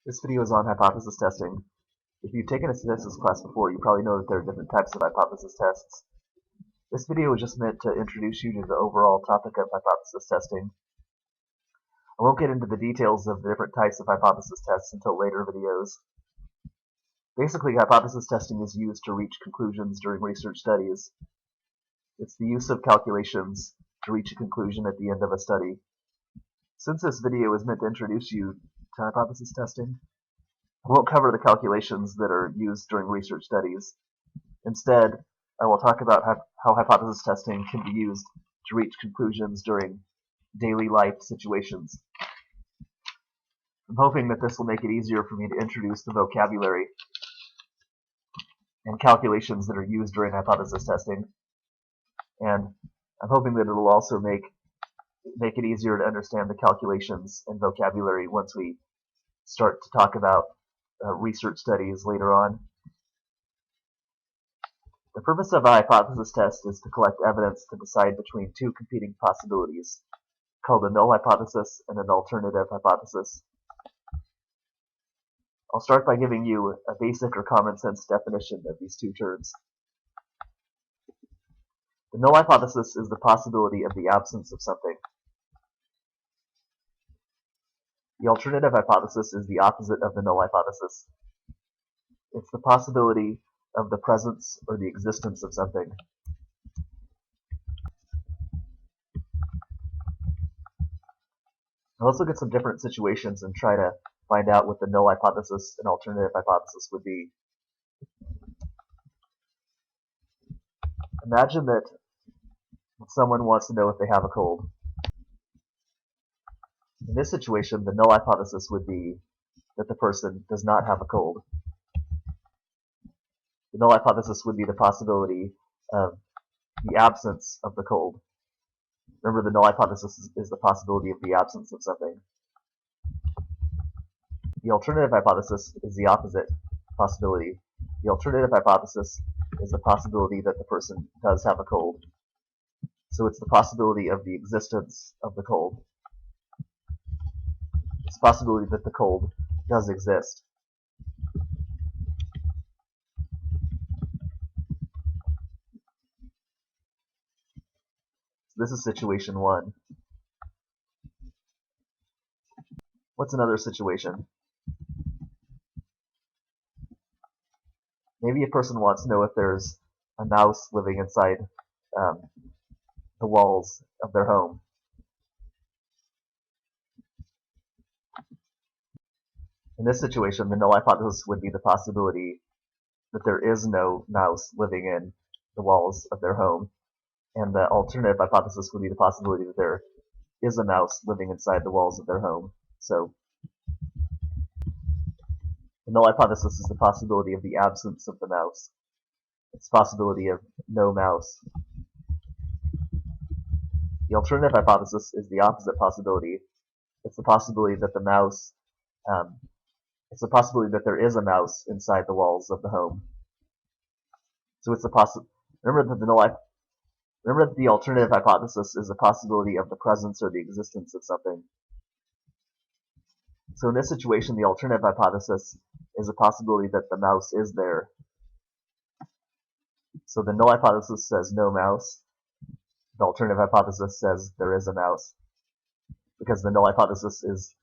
This video is on hypothesis testing. If you've taken a statistics class before, you probably know that there are different types of hypothesis tests. This video is just meant to introduce you to the overall topic of hypothesis testing. I won't get into the details of the different types of hypothesis tests until later videos. Basically, hypothesis testing is used to reach conclusions during research studies. It's the use of calculations to reach a conclusion at the end of a study. Since this video is meant to introduce you to hypothesis testing, I won't cover the calculations that are used during research studies. Instead, I will talk about how hypothesis testing can be used to reach conclusions during daily life situations. I'm hoping that this will make it easier for me to introduce the vocabulary and calculations that are used during hypothesis testing. And I'm hoping that it will also make it easier to understand the calculations and vocabulary once we start to talk about research studies later on. The purpose of a hypothesis test is to collect evidence to decide between two competing possibilities, called a null hypothesis and an alternative hypothesis. I'll start by giving you a basic or common sense definition of these two terms. The null hypothesis is the possibility of the absence of something. The alternative hypothesis is the opposite of the null hypothesis. It's the possibility of the presence or the existence of something. Now let's look at some different situations and try to find out what the null hypothesis and alternative hypothesis would be. Imagine that someone wants to know if they have a cold. In this situation, the null hypothesis would be that the person does not have a cold. The null hypothesis would be the possibility of the absence of the cold. Remember, the null hypothesis is the possibility of the absence of something. The alternative hypothesis is the opposite possibility. The alternative hypothesis is the possibility that the person does have a cold. So it's the possibility of the existence of the cold. It's the possibility that the cold does exist. So this is situation one. What's another situation? Maybe a person wants to know if there's a mouse living inside the walls of their home. In this situation, the null hypothesis would be the possibility that there is no mouse living in the walls of their home, and the alternative hypothesis would be the possibility that there is a mouse living inside the walls of their home. So the null hypothesis is the possibility of the absence of the mouse. It's the possibility of no mouse. The alternative hypothesis is the opposite possibility. It's the possibility that the mouse it's the possibility that there is a mouse inside the walls of the home. So it's the remember that the alternative hypothesis is the possibility of the presence or the existence of something. So in this situation, the alternative hypothesis is a possibility that the mouse is there. So the null hypothesis says no mouse. The alternative hypothesis says there is a mouse, because the null hypothesis is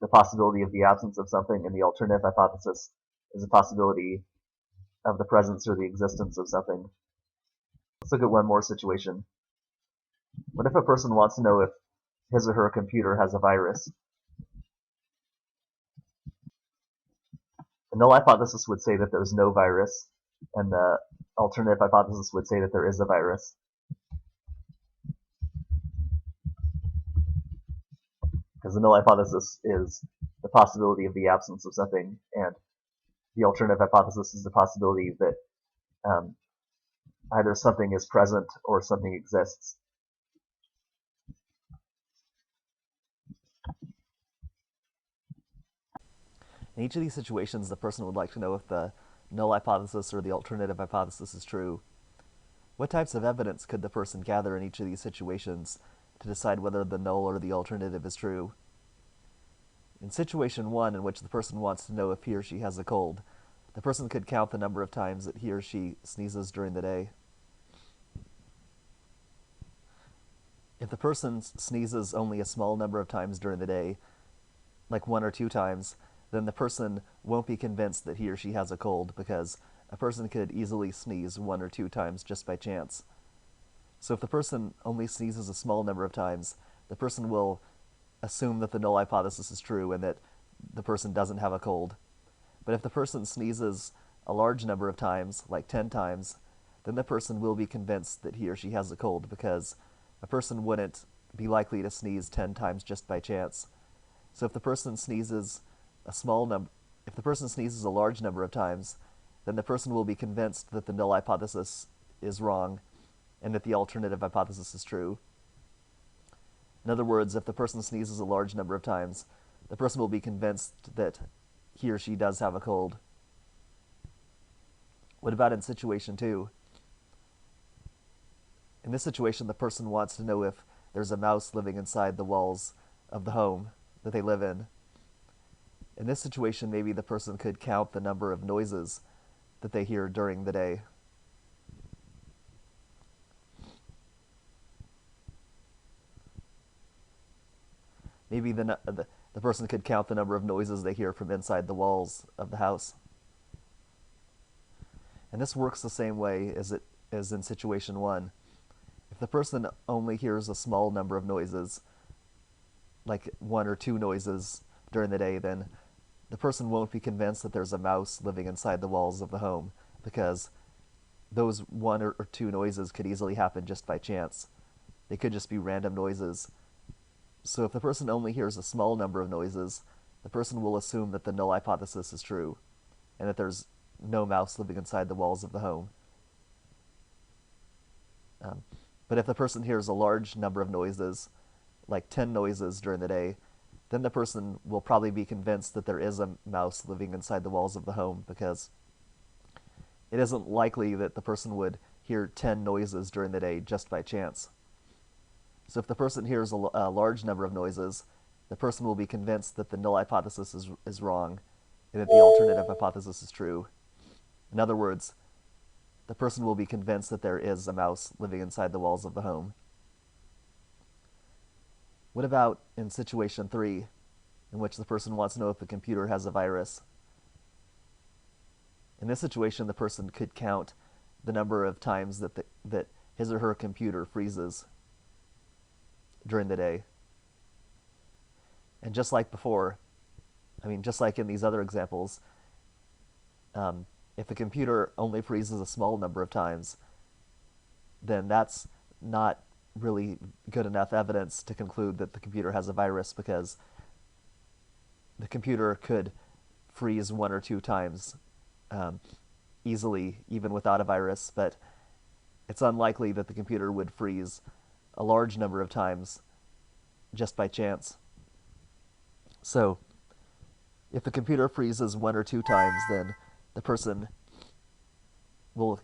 the possibility of the absence of something, and the alternative hypothesis is the possibility of the presence or the existence of something. Let's look at one more situation. What if a person wants to know if his or her computer has a virus? The null hypothesis would say that there's no virus, and the alternative hypothesis would say that there is a virus. Because the null hypothesis is the possibility of the absence of something, and the alternative hypothesis is the possibility that either something is present or something exists. In each of these situations, the person would like to know if the null hypothesis or the alternative hypothesis is true. What types of evidence could the person gather in each of these situations to decide whether the null or the alternative is true? In situation 1, in which the person wants to know if he or she has a cold, the person could count the number of times that he or she sneezes during the day. If the person sneezes only a small number of times during the day, like 1 or 2 times, then the person won't be convinced that he or she has a cold, because a person could easily sneeze 1 or 2 times just by chance. So if the person only sneezes a small number of times, the person will assume that the null hypothesis is true and that the person doesn't have a cold. But if the person sneezes a large number of times, like 10 times, then the person will be convinced that he or she has a cold, because a person wouldn't be likely to sneeze 10 times just by chance. So if the person sneezes if the person sneezes a large number of times, then the person will be convinced that the null hypothesis is wrong and that the alternative hypothesis is true. In other words, if the person sneezes a large number of times, the person will be convinced that he or she does have a cold. What about in situation 2? In this situation, the person wants to know if there's a mouse living inside the walls of the home that they live in. In this situation, maybe the person could count the number of noises that they hear during the day. Maybe the person could count the number of noises they hear from inside the walls of the house. And this works the same way as in situation 1. If the person only hears a small number of noises, like 1 or 2 noises during the day, then the person won't be convinced that there's a mouse living inside the walls of the home, because those 1 or 2 noises could easily happen just by chance. They could just be random noises. So if the person only hears a small number of noises, the person will assume that the null hypothesis is true, and that there's no mouse living inside the walls of the home. But if the person hears a large number of noises, like 10 noises during the day, then the person will probably be convinced that there is a mouse living inside the walls of the home, because it isn't likely that the person would hear 10 noises during the day just by chance. So if the person hears a large number of noises, the person will be convinced that the null hypothesis is wrong and that the alternative hypothesis is true. In other words, the person will be convinced that there is a mouse living inside the walls of the home. What about in situation 3, in which the person wants to know if the computer has a virus? In this situation, the person could count the number of times that his or her computer freezes during the day. And just like before, just like in these other examples, if the computer only freezes a small number of times, then that's not really good enough evidence to conclude that the computer has a virus, because the computer could freeze 1 or 2 times easily, even without a virus, but it's unlikely that the computer would freeze a large number of times just by chance. So if the computer freezes 1 or 2 times, then the person will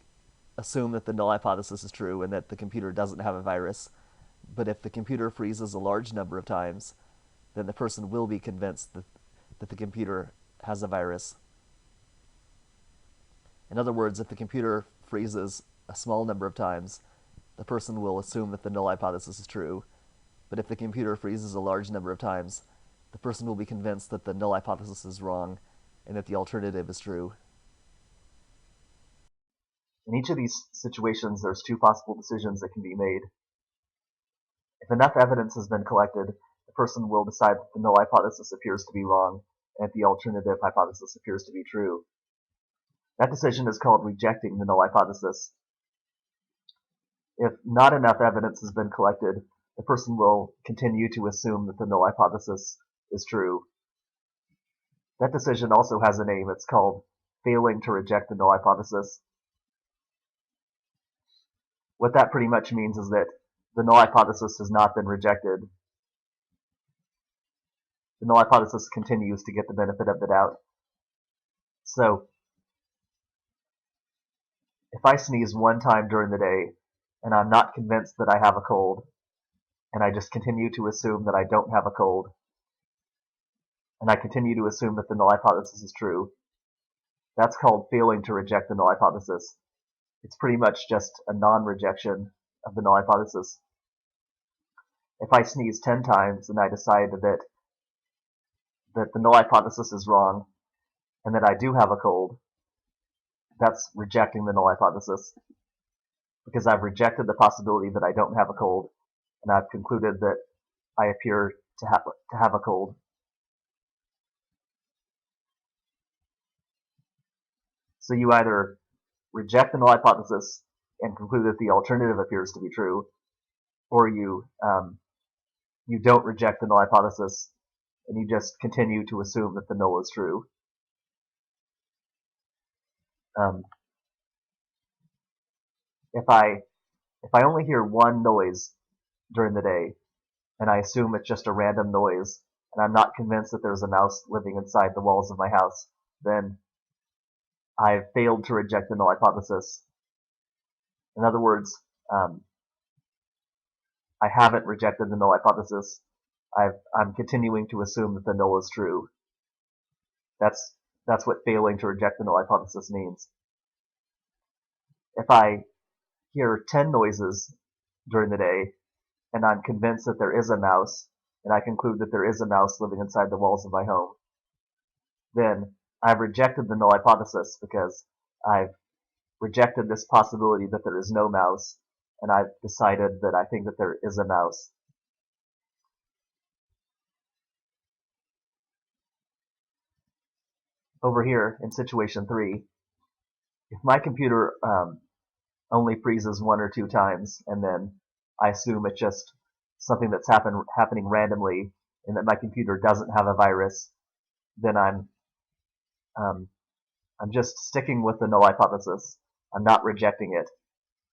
assume that the null hypothesis is true and that the computer doesn't have a virus. But if the computer freezes a large number of times, then the person will be convinced that the computer has a virus. In other words, if the computer freezes a small number of times, the person will assume that the null hypothesis is true. But if the computer freezes a large number of times, the person will be convinced that the null hypothesis is wrong and that the alternative is true. In each of these situations, there's 2 possible decisions that can be made. If enough evidence has been collected, the person will decide that the null hypothesis appears to be wrong and that the alternative hypothesis appears to be true. That decision is called rejecting the null hypothesis. If not enough evidence has been collected, the person will continue to assume that the null hypothesis is true. That decision also has a name. It's called failing to reject the null hypothesis. What that pretty much means is that the null hypothesis has not been rejected. The null hypothesis continues to get the benefit of the doubt. So, if I sneeze 1 time during the day and I'm not convinced that I have a cold, and I just continue to assume that I don't have a cold, and I continue to assume that the null hypothesis is true, that's called failing to reject the null hypothesis. It's pretty much just a non-rejection of the null hypothesis. If I sneeze 10 times and I decide that the null hypothesis is wrong and that I do have a cold, that's rejecting the null hypothesis, because I've rejected the possibility that I don't have a cold, and I've concluded that I appear to have a cold. So you either reject the null hypothesis and conclude that the alternative appears to be true, or you don't reject the null hypothesis and you just continue to assume that the null is true. If I only hear one noise during the day, and I assume it's just a random noise, and I'm not convinced that there's a mouse living inside the walls of my house, then I've failed to reject the null hypothesis. In other words, I haven't rejected the null hypothesis. I'm continuing to assume that the null is true. That's what failing to reject the null hypothesis means. If I hear 10 noises during the day, and I'm convinced that there is a mouse, and I conclude that there is a mouse living inside the walls of my home, then I've rejected the null hypothesis because I've rejected this possibility that there is no mouse, and I've decided that I think that there is a mouse. Over here in situation 3, if my computer only freezes 1 or 2 times, and then I assume it's just something that's happening randomly, and that my computer doesn't have a virus, then I'm just sticking with the null hypothesis. I'm not rejecting it,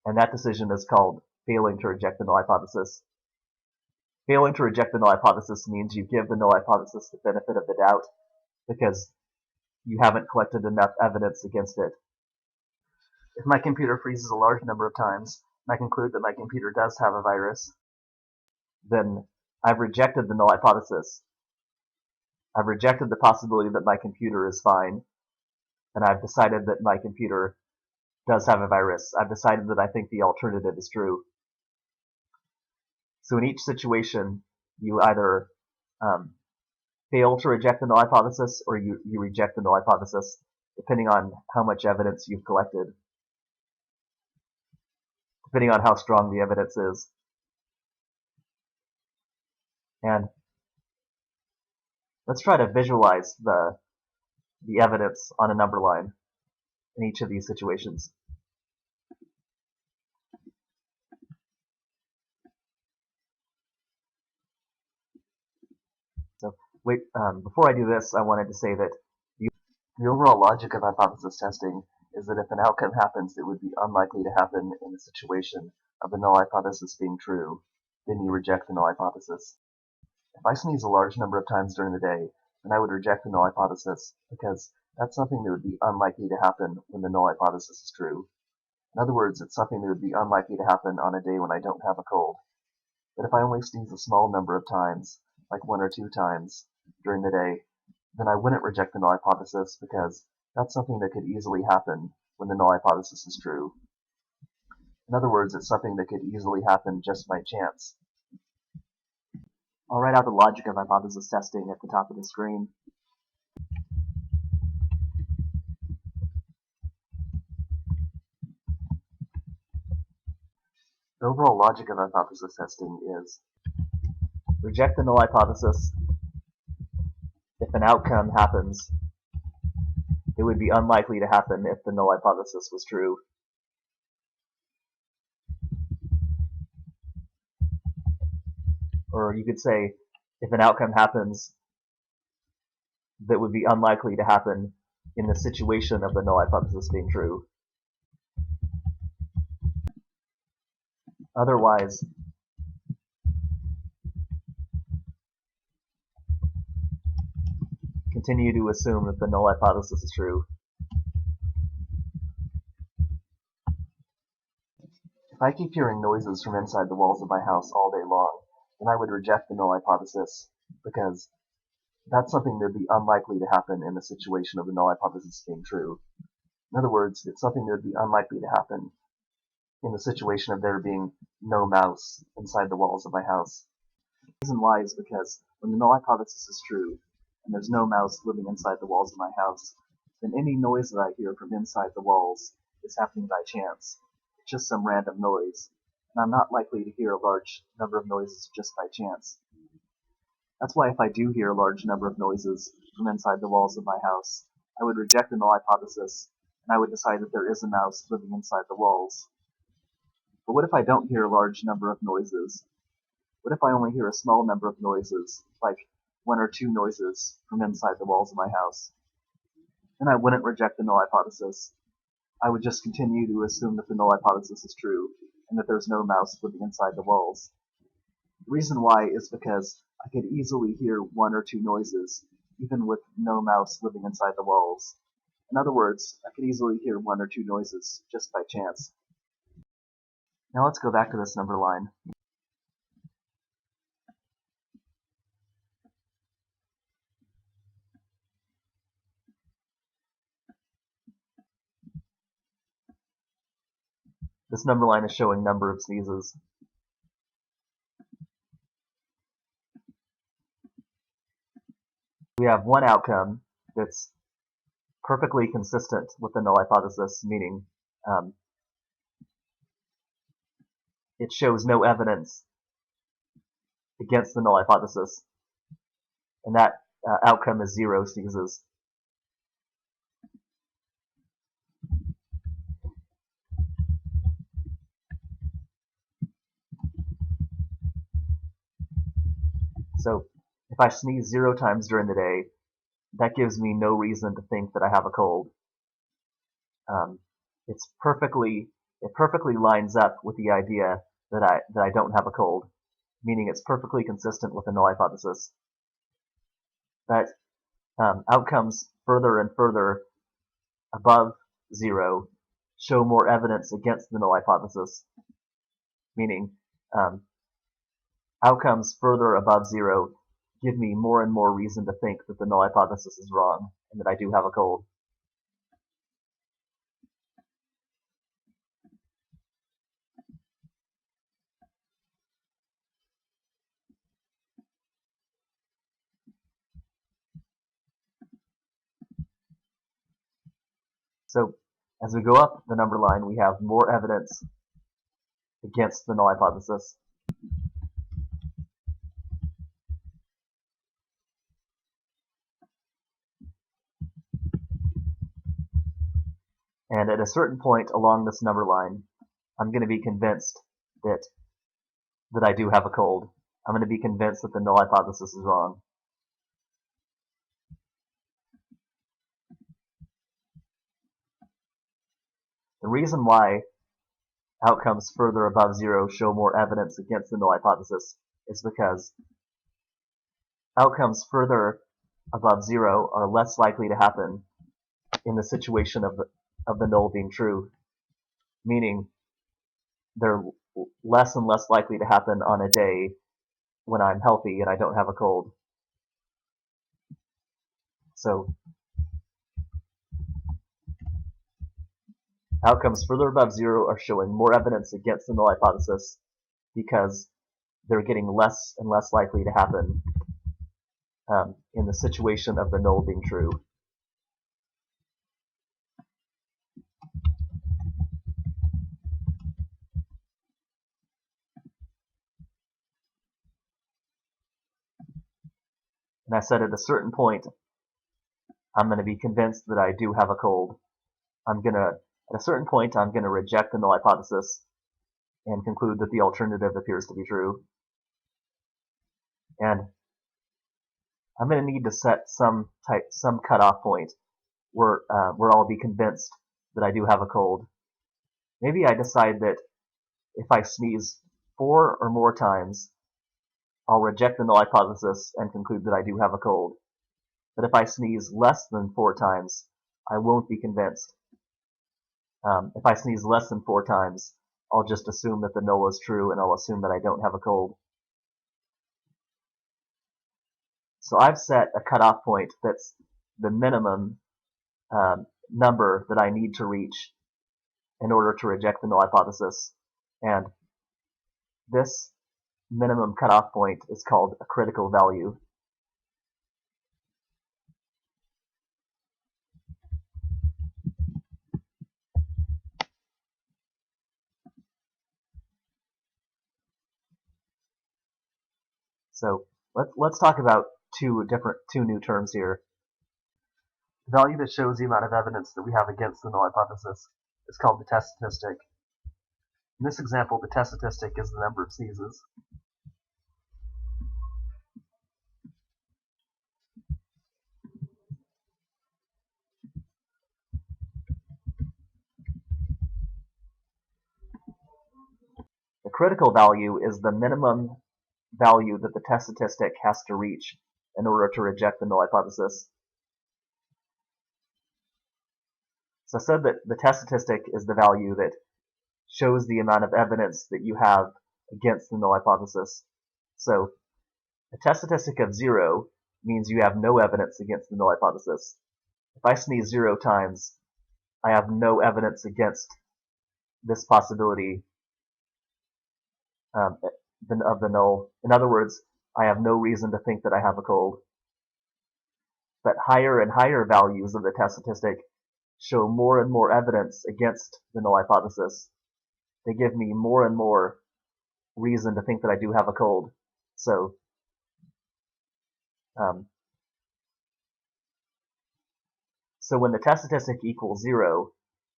and that decision is called failing to reject the null hypothesis. Failing to reject the null hypothesis means you give the null hypothesis the benefit of the doubt because you haven't collected enough evidence against it. If my computer freezes a large number of times, and I conclude that my computer does have a virus, then I've rejected the null hypothesis. I've rejected the possibility that my computer is fine, and I've decided that my computer does have a virus. I've decided that I think the alternative is true. So in each situation, you either fail to reject the null hypothesis or you reject the null hypothesis, depending on how much evidence you've collected, depending on how strong the evidence is. And let's try to visualize the evidence on a number line in each of these situations. So before I do this, I wanted to say that the overall logic of hypothesis testing is that if an outcome happens that would be unlikely to happen in the situation of the null hypothesis being true, then you reject the null hypothesis. If I sneeze a large number of times during the day, then I would reject the null hypothesis because that's something that would be unlikely to happen when the null hypothesis is true. In other words, it's something that would be unlikely to happen on a day when I don't have a cold. But if I only sneeze a small number of times, like 1 or 2 times during the day, then I wouldn't reject the null hypothesis because that's something that could easily happen when the null hypothesis is true. In other words, it's something that could easily happen just by chance. I'll write out the logic of hypothesis testing at the top of the screen. The overall logic of hypothesis testing is reject the null hypothesis if an outcome happens. It would be unlikely to happen if the null hypothesis was true. Or you could say, if an outcome happens that would be unlikely to happen in the situation of the null hypothesis being true. Otherwise, continue to assume that the null hypothesis is true. If I keep hearing noises from inside the walls of my house all day long, then I would reject the null hypothesis because that's something that would be unlikely to happen in the situation of the null hypothesis being true. In other words, it's something that would be unlikely to happen in the situation of there being no mouse inside the walls of my house. The reason why is because when the null hypothesis is true, and there's no mouse living inside the walls of my house, then any noise that I hear from inside the walls is happening by chance. It's just some random noise, and I'm not likely to hear a large number of noises just by chance. That's why if I do hear a large number of noises from inside the walls of my house, I would reject the null hypothesis, and I would decide that there is a mouse living inside the walls. But what if I don't hear a large number of noises? What if I only hear a small number of noises, like 1 or 2 noises from inside the walls of my house? Then I wouldn't reject the null hypothesis. I would just continue to assume that the null hypothesis is true, and that there's no mouse living inside the walls. The reason why is because I could easily hear 1 or 2 noises, even with no mouse living inside the walls. In other words, I could easily hear 1 or 2 noises just by chance. Now let's go back to this number line. This number line is showing number of sneezes. We have one outcome that's perfectly consistent with the null hypothesis, meaning it shows no evidence against the null hypothesis, and that outcome is 0 sneezes. So if I sneeze 0 times during the day, that gives me no reason to think that I have a cold. It perfectly lines up with the idea that I don't have a cold, meaning it's perfectly consistent with the null hypothesis. But outcomes further and further above 0 show more evidence against the null hypothesis, meaning outcomes further above 0 give me more and more reason to think that the null hypothesis is wrong and that I do have a cold. So as we go up the number line, we have more evidence against the null hypothesis. And at a certain point along this number line, I'm going to be convinced that I do have a cold. I'm going to be convinced that the null hypothesis is wrong. The reason why outcomes further above 0 show more evidence against the null hypothesis is because outcomes further above 0 are less likely to happen in the situation of the null being true, meaning they're less and less likely to happen on a day when I'm healthy and I don't have a cold. So outcomes further above 0 are showing more evidence against the null hypothesis because they're getting less and less likely to happen in the situation of the null being true. And I said at a certain point, I'm going to be convinced that I do have a cold. At a certain point, I'm going to reject the null hypothesis and conclude that the alternative appears to be true. And I'm going to need to set some cutoff point where I'll be convinced that I do have a cold. Maybe I decide that if I sneeze 4 or more times, I'll reject the null hypothesis and conclude that I do have a cold. But if I sneeze less than 4 times, I won't be convinced. If I sneeze less than 4 times, I'll just assume that the null is true and I'll assume that I don't have a cold. So I've set a cutoff point that's the minimum number that I need to reach in order to reject the null hypothesis. And this minimum cutoff point is called a critical value. So let's talk about two new terms here. The value that shows the amount of evidence that we have against the null hypothesis is called the test statistic. In this example, the test statistic is the number of sneezes. The critical value is the minimum value that the test statistic has to reach in order to reject the null hypothesis. So I said that the test statistic is the value that shows the amount of evidence that you have against the null hypothesis. So a test statistic of 0 means you have no evidence against the null hypothesis. If I sneeze 0 times, I have no evidence against this possibility of the null. In other words, I have no reason to think that I have a cold. But higher and higher values of the test statistic show more and more evidence against the null hypothesis. They give me more and more reason to think that I do have a cold. So when the test statistic equals 0,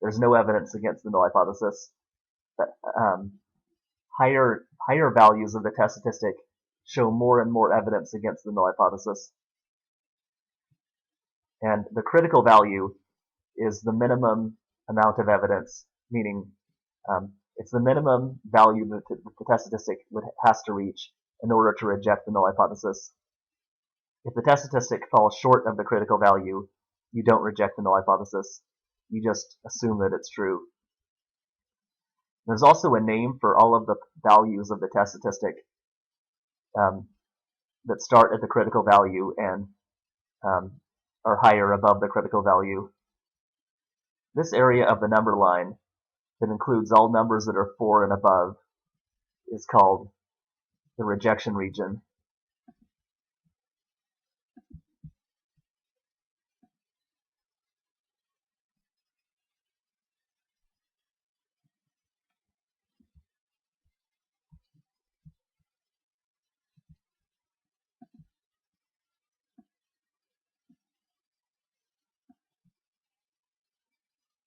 there's no evidence against the null hypothesis. But higher values of the test statistic show more and more evidence against the null hypothesis. And the critical value is the minimum amount of evidence, meaning it's the minimum value that the test statistic has to reach in order to reject the null hypothesis. If the test statistic falls short of the critical value, you don't reject the null hypothesis. You just assume that it's true. There's also a name for all of the values of the test statistic that start at the critical value and are higher above the critical value. This area of the number line that includes all numbers that are 4 and above is called the rejection region.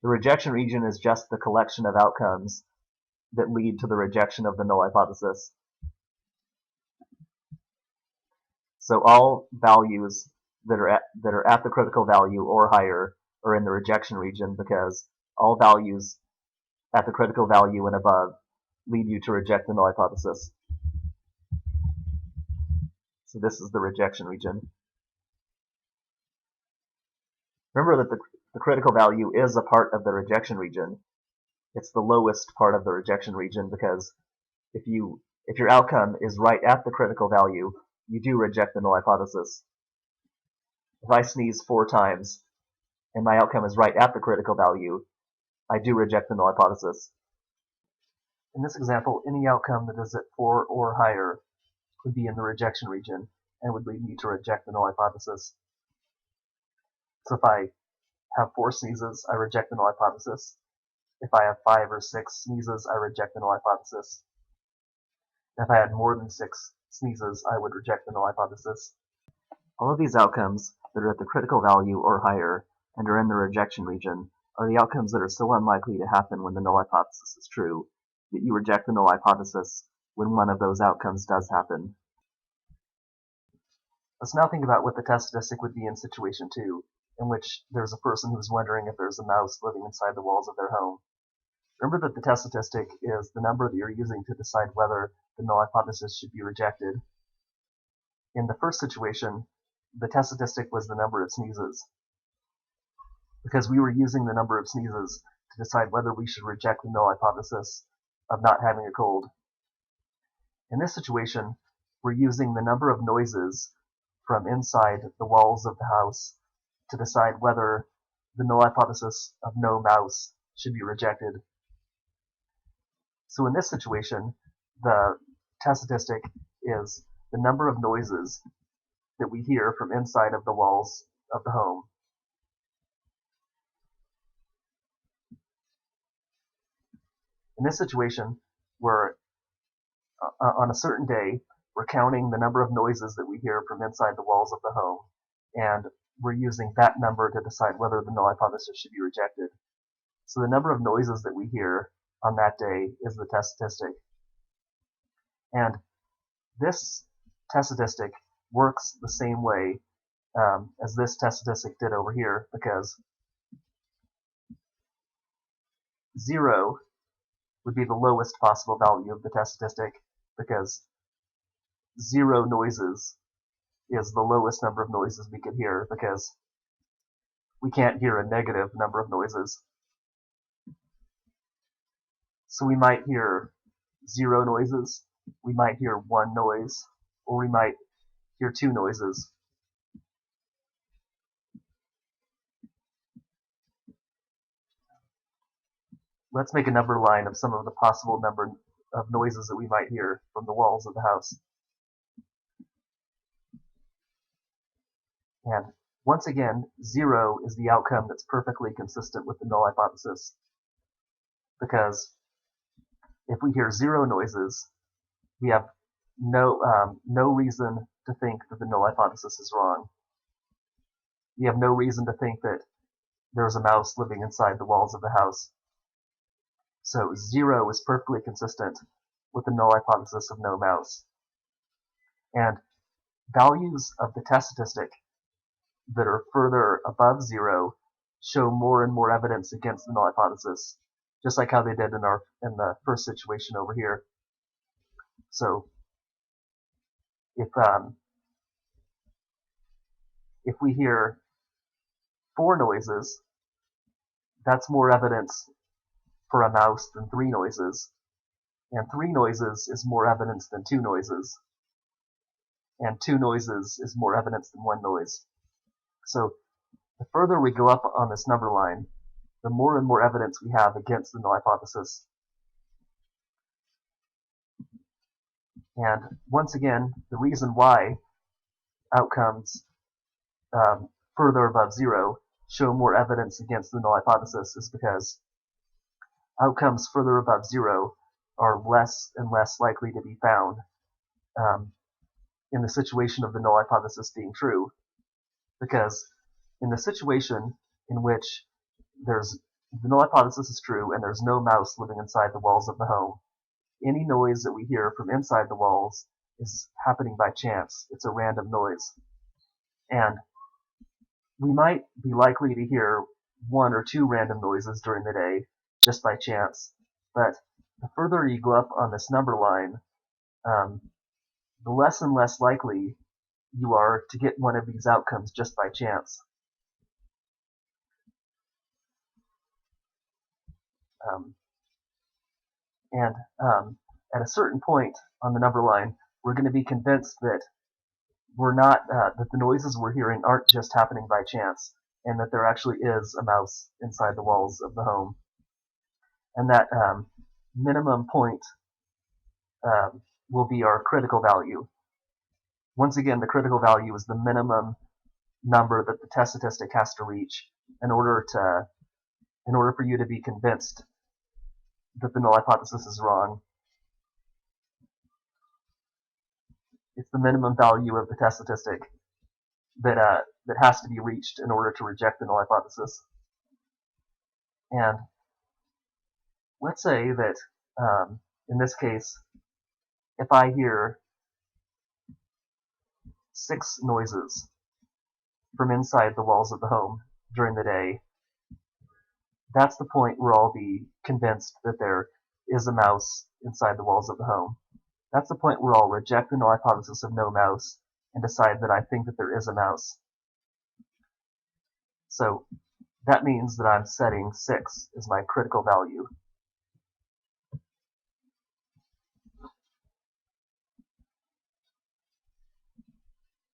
The rejection region is just the collection of outcomes that lead to the rejection of the null hypothesis. So all values that are at the critical value or higher are in the rejection region, because all values at the critical value and above lead you to reject the null hypothesis. So this is the rejection region. Remember that the critical value is a part of the rejection region. It's the lowest part of the rejection region, because if your outcome is right at the critical value, you do reject the null hypothesis. If I sneeze 4 times and my outcome is right at the critical value, I do reject the null hypothesis. In this example, any outcome that is at 4 or higher would be in the rejection region and would lead me to reject the null hypothesis. So if I have 4 sneezes, I reject the null hypothesis. If I have 5 or 6 sneezes, I reject the null hypothesis. If I had more than 6 sneezes, I would reject the null hypothesis. All of these outcomes that are at the critical value or higher and are in the rejection region are the outcomes that are so unlikely to happen when the null hypothesis is true that you reject the null hypothesis when one of those outcomes does happen. Let's now think about what the test statistic would be in situation 2, in which there's a person who's wondering if there's a mouse living inside the walls of their home. Remember that the test statistic is the number that you're using to decide whether the null hypothesis should be rejected. In the first situation, the test statistic was the number of sneezes, because we were using the number of sneezes to decide whether we should reject the null hypothesis of not having a cold. In this situation, we're using the number of noises from inside the walls of the house to decide whether the null hypothesis of no mouse should be rejected. So in this situation, the test statistic is the number of noises that we hear from inside of the walls of the home. In this situation, we're on a certain day, we're counting the number of noises that we hear from inside the walls of the home, and we're using that number to decide whether the null hypothesis should be rejected. So the number of noises that we hear on that day is the test statistic. And this test statistic works the same way as this test statistic did over here, because 0 would be the lowest possible value of the test statistic, because 0 noises is the lowest number of noises we could hear, because we can't hear a negative number of noises. So we might hear 0 noises, we might hear 1 noise, or we might hear 2 noises. Let's make a number line of some of the possible number of noises that we might hear from the walls of the house. And once again, 0 is the outcome that's perfectly consistent with the null hypothesis, because if we hear 0 noises, we have no reason to think that the null hypothesis is wrong. We have no reason to think that there's a mouse living inside the walls of the house. So 0 is perfectly consistent with the null hypothesis of no mouse. And values of the test statistic that are further above 0 show more and more evidence against the null hypothesis, just like how they did in the first situation over here. So if we hear 4 noises, that's more evidence for a mouse than 3 noises, and 3 noises is more evidence than 2 noises, and 2 noises is more evidence than 1 noise. So the further we go up on this number line, the more and more evidence we have against the null hypothesis. And once again, the reason why outcomes further above 0 show more evidence against the null hypothesis is because outcomes further above 0 are less and less likely to be found in the situation of the null hypothesis being true. Because in the situation in which the null hypothesis is true and there's no mouse living inside the walls of the home, any noise that we hear from inside the walls is happening by chance. It's a random noise. And we might be likely to hear 1 or 2 random noises during the day just by chance, but the further you go up on this number line, the less and less likely you are to get one of these outcomes just by chance. At a certain point on the number line, we're going to be convinced that that the noises we're hearing aren't just happening by chance, and that there actually is a mouse inside the walls of the home. And that minimum point will be our critical value. Once again, the critical value is the minimum number that the test statistic has to reach in order for you to be convinced that the null hypothesis is wrong. It's the minimum value of the test statistic that has to be reached in order to reject the null hypothesis. And let's say that in this case, if I hear 6 noises from inside the walls of the home during the day, that's the point where I'll be convinced that there is a mouse inside the walls of the home. That's the point where I'll reject the null hypothesis of no mouse and decide that I think that there is a mouse. So that means that I'm setting 6 as my critical value.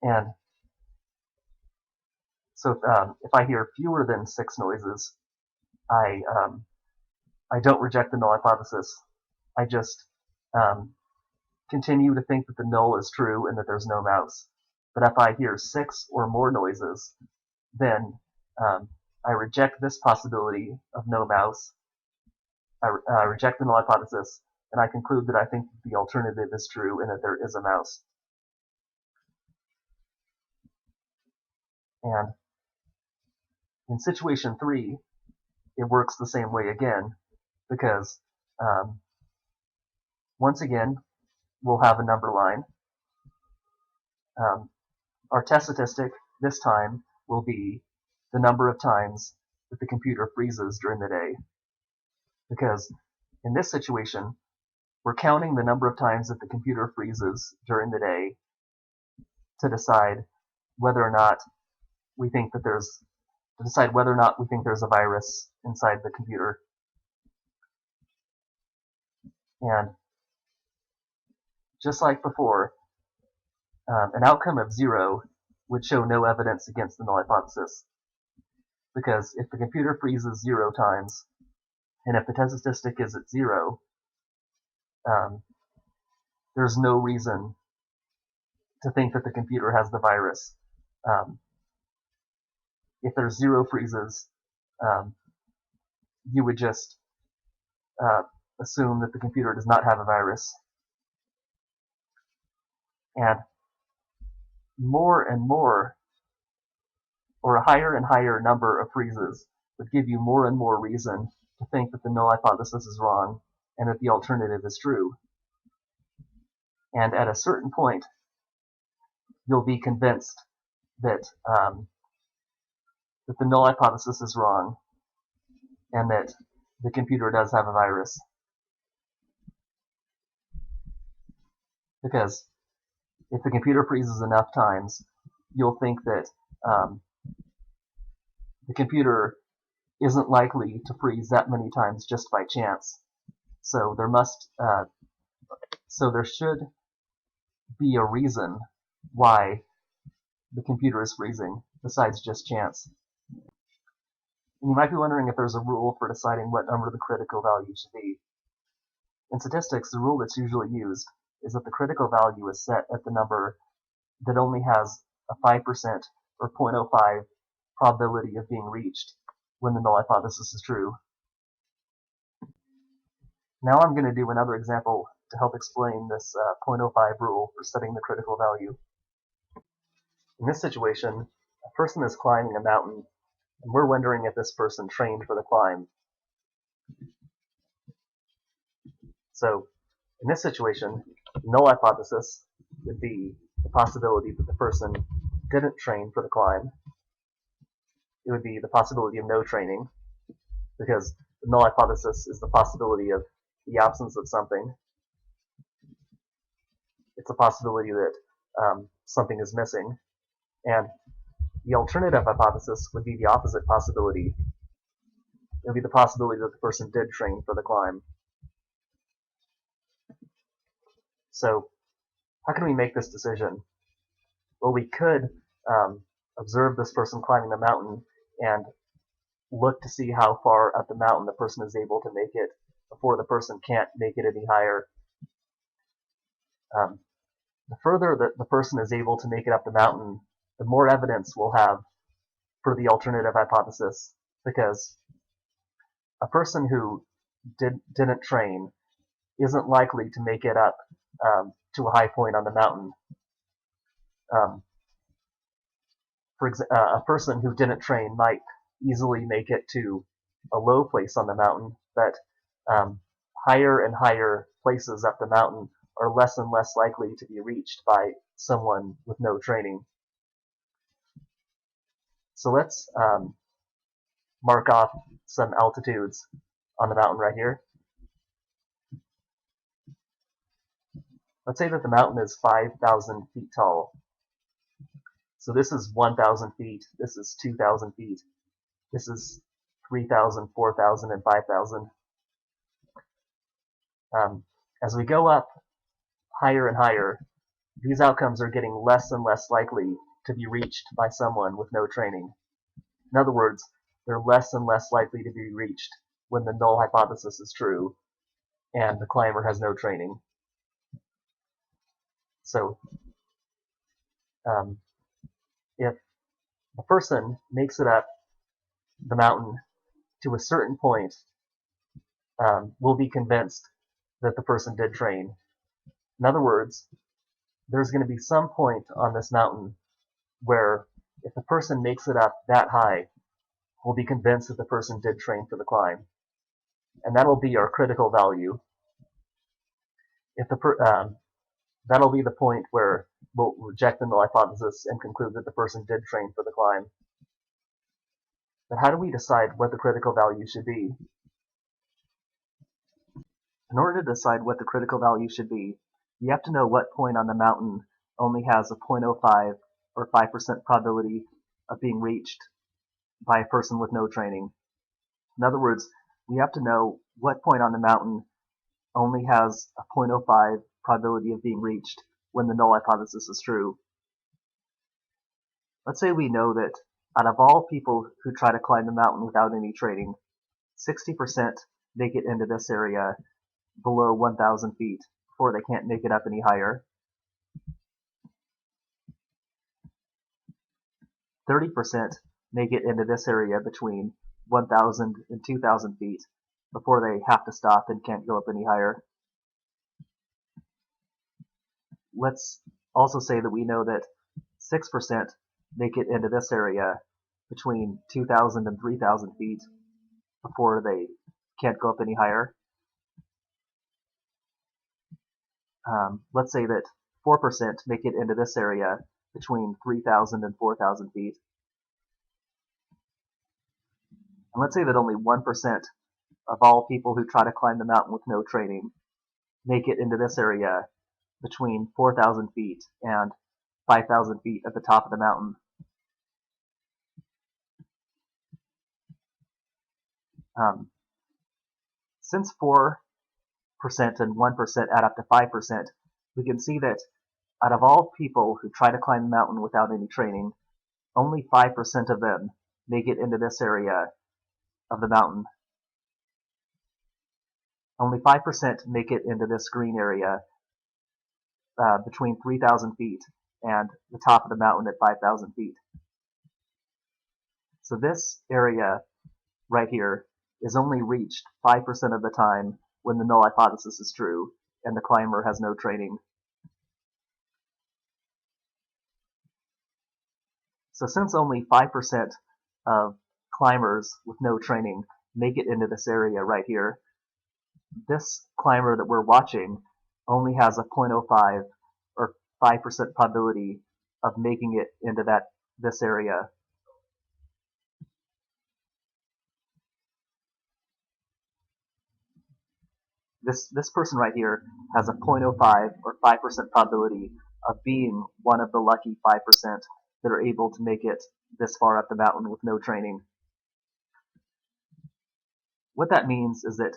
And So if I hear fewer than 6 noises, I don't reject the null hypothesis. I just continue to think that the null is true and that there's no mouse. But if I hear 6 or more noises, then I reject this possibility of no mouse. I reject the null hypothesis, and I conclude that I think the alternative is true and that there is a mouse. And in situation 3, it works the same way again, because once again, we'll have a number line. Our test statistic this time will be the number of times that the computer freezes during the day. Because in this situation, we're counting the number of times that the computer freezes during the day to decide whether or not we think that there's a virus inside the computer. And just like before, an outcome of 0 would show no evidence against the null hypothesis. Because if the computer freezes 0 times, and if the test statistic is at 0, there's no reason to think that the computer has the virus. If there's 0 freezes, you would just assume that the computer does not have a virus. And more and more, or a higher and higher number of freezes would give you more and more reason to think that the null hypothesis is wrong and that the alternative is true. And at a certain point, you'll be convinced that that the null hypothesis is wrong and that the computer does have a virus. Because if the computer freezes enough times, you'll think that the computer isn't likely to freeze that many times just by chance. So there should be a reason why the computer is freezing besides just chance. And you might be wondering if there's a rule for deciding what number the critical value should be. In statistics, the rule that's usually used is that the critical value is set at the number that only has a 5% or 0.05 probability of being reached when the null hypothesis is true. Now I'm going to do another example to help explain this 0.05 rule for setting the critical value. In this situation, a person is climbing a mountain, and we're wondering if this person trained for the climb. So, in this situation, the null hypothesis would be the possibility that the person didn't train for the climb. It would be the possibility of no training, because the null hypothesis is the possibility of the absence of something. It's a possibility that something is missing. And the alternative hypothesis would be the opposite possibility. It would be the possibility that the person did train for the climb. So, how can we make this decision? Well, we could observe this person climbing the mountain and look to see how far up the mountain the person is able to make it before the person can't make it any higher. The further that the person is able to make it up the mountain, the more evidence we'll have for the alternative hypothesis, because a person who didn't train isn't likely to make it up to a high point on the mountain. A person who didn't train might easily make it to a low place on the mountain, but higher and higher places up the mountain are less and less likely to be reached by someone with no training. So let's mark off some altitudes on the mountain right here. Let's say that the mountain is 5,000 feet tall. So this is 1,000 feet, this is 2,000 feet, this is 3,000, 4,000, and 5,000. As we go up higher and higher, these outcomes are getting less and less likely to be reached by someone with no training. In other words, they're less and less likely to be reached when the null hypothesis is true and the climber has no training. So if a person makes it up the mountain to a certain point, we'll be convinced that the person did train. In other words, there's going to be some point on this mountain where if the person makes it up that high, we'll be convinced that the person did train for the climb. And that'll be our critical value. If that'll be the point where we'll reject the null hypothesis and conclude that the person did train for the climb. But how do we decide what the critical value should be? In order to decide what the critical value should be, you have to know what point on the mountain only has a 0.05 or 5% probability of being reached by a person with no training. In other words, we have to know what point on the mountain only has a 0.05 probability of being reached when the null hypothesis is true. Let's say we know that out of all people who try to climb the mountain without any training, 60% make it into this area below 1,000 feet before they can't make it up any higher. 30% make it into this area between 1,000 and 2,000 feet before they have to stop and can't go up any higher. Let's also say that we know that 6% make it into this area between 2,000 and 3,000 feet before they can't go up any higher. Let's say that 4% make it into this area between 3,000 and 4,000 feet. And let's say that only 1% of all people who try to climb the mountain with no training make it into this area between 4,000 feet and 5,000 feet at the top of the mountain. Since 4% and 1% add up to 5%, we can see that out of all people who try to climb the mountain without any training, only 5% of them make it into this area of the mountain. Only 5% make it into this green area between 3,000 feet and the top of the mountain at 5,000 feet. So this area right here is only reached 5% of the time when the null hypothesis is true and the climber has no training. So since only 5% of climbers with no training make it into this area right here, this climber that we're watching only has a 0.05 or 5% probability of making it into this area. This person right here has a 0.05 or 5% probability of being one of the lucky 5% that are able to make it this far up the mountain with no training. What that means is that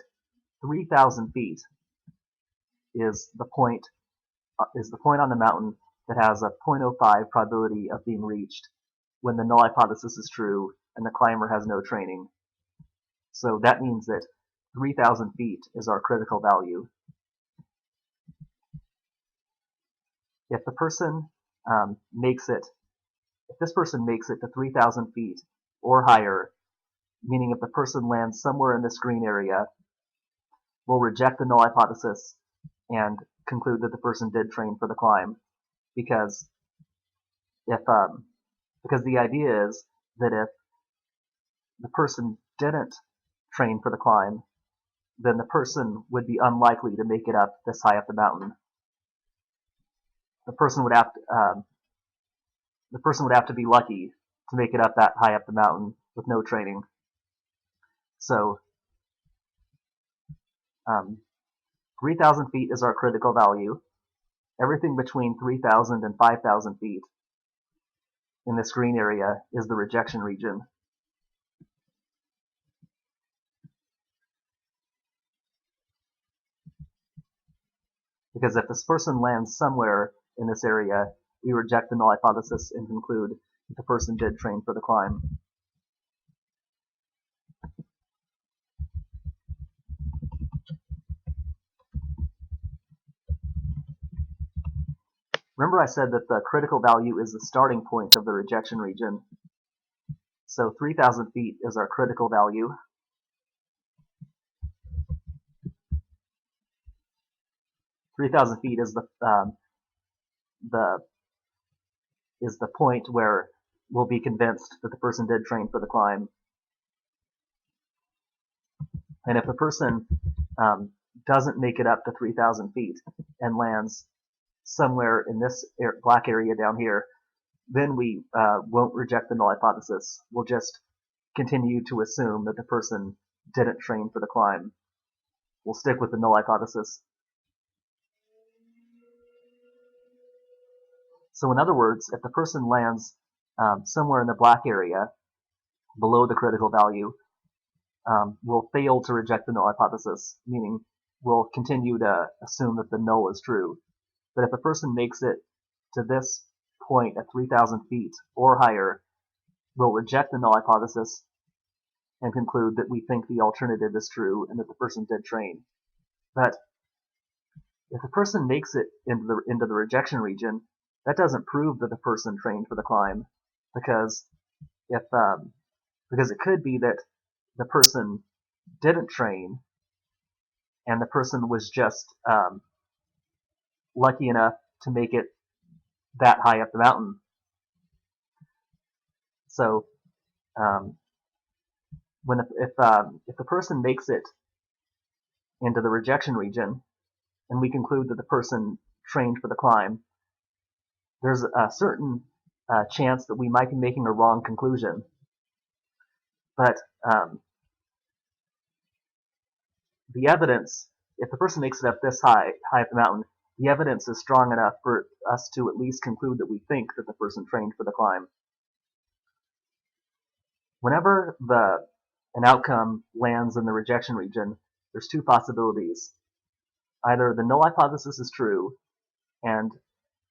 3,000 feet is the point on the mountain that has a 0.05 probability of being reached when the null hypothesis is true and the climber has no training. So that means that 3,000 feet is our critical value. If the person makes it to 3,000 feet or higher, meaning if the person lands somewhere in this green area, we'll reject the null hypothesis and conclude that the person did train for the climb, because the idea is that if the person didn't train for the climb, then the person would be unlikely to make it up this high up the mountain. The person would have to be lucky to make it up that high up the mountain with no training. So 3,000 feet is our critical value. Everything between 3,000 and 5,000 feet in this green area is the rejection region. Because if this person lands somewhere in this area, we reject the null hypothesis and conclude that the person did train for the climb. Remember I said that the critical value is the starting point of the rejection region. So 3,000 feet is our critical value. (3,000 feet) is the point where we'll be convinced that the person did train for the climb. And if the person doesn't make it up to 3,000 feet and lands somewhere in this black area down here, then we won't reject the null hypothesis. We'll just continue to assume that the person didn't train for the climb. We'll stick with the null hypothesis. So in other words, if the person lands somewhere in the black area below the critical value, we'll fail to reject the null hypothesis, meaning we'll continue to assume that the null is true. But if the person makes it to this point at 3,000 feet or higher, we'll reject the null hypothesis and conclude that we think the alternative is true and that the person did train. But if the person makes it into the rejection region, that doesn't prove that the person trained for the climb, because it could be that the person didn't train and the person was just lucky enough to make it that high up the mountain. So if the person makes it into the rejection region and we conclude that the person trained for the climb, there's a certain chance that we might be making a wrong conclusion. But the evidence, if the person makes it up this high up the mountain, the evidence is strong enough for us to at least conclude that we think that the person trained for the climb. Whenever an outcome lands in the rejection region, there's two possibilities. Either the null hypothesis is true and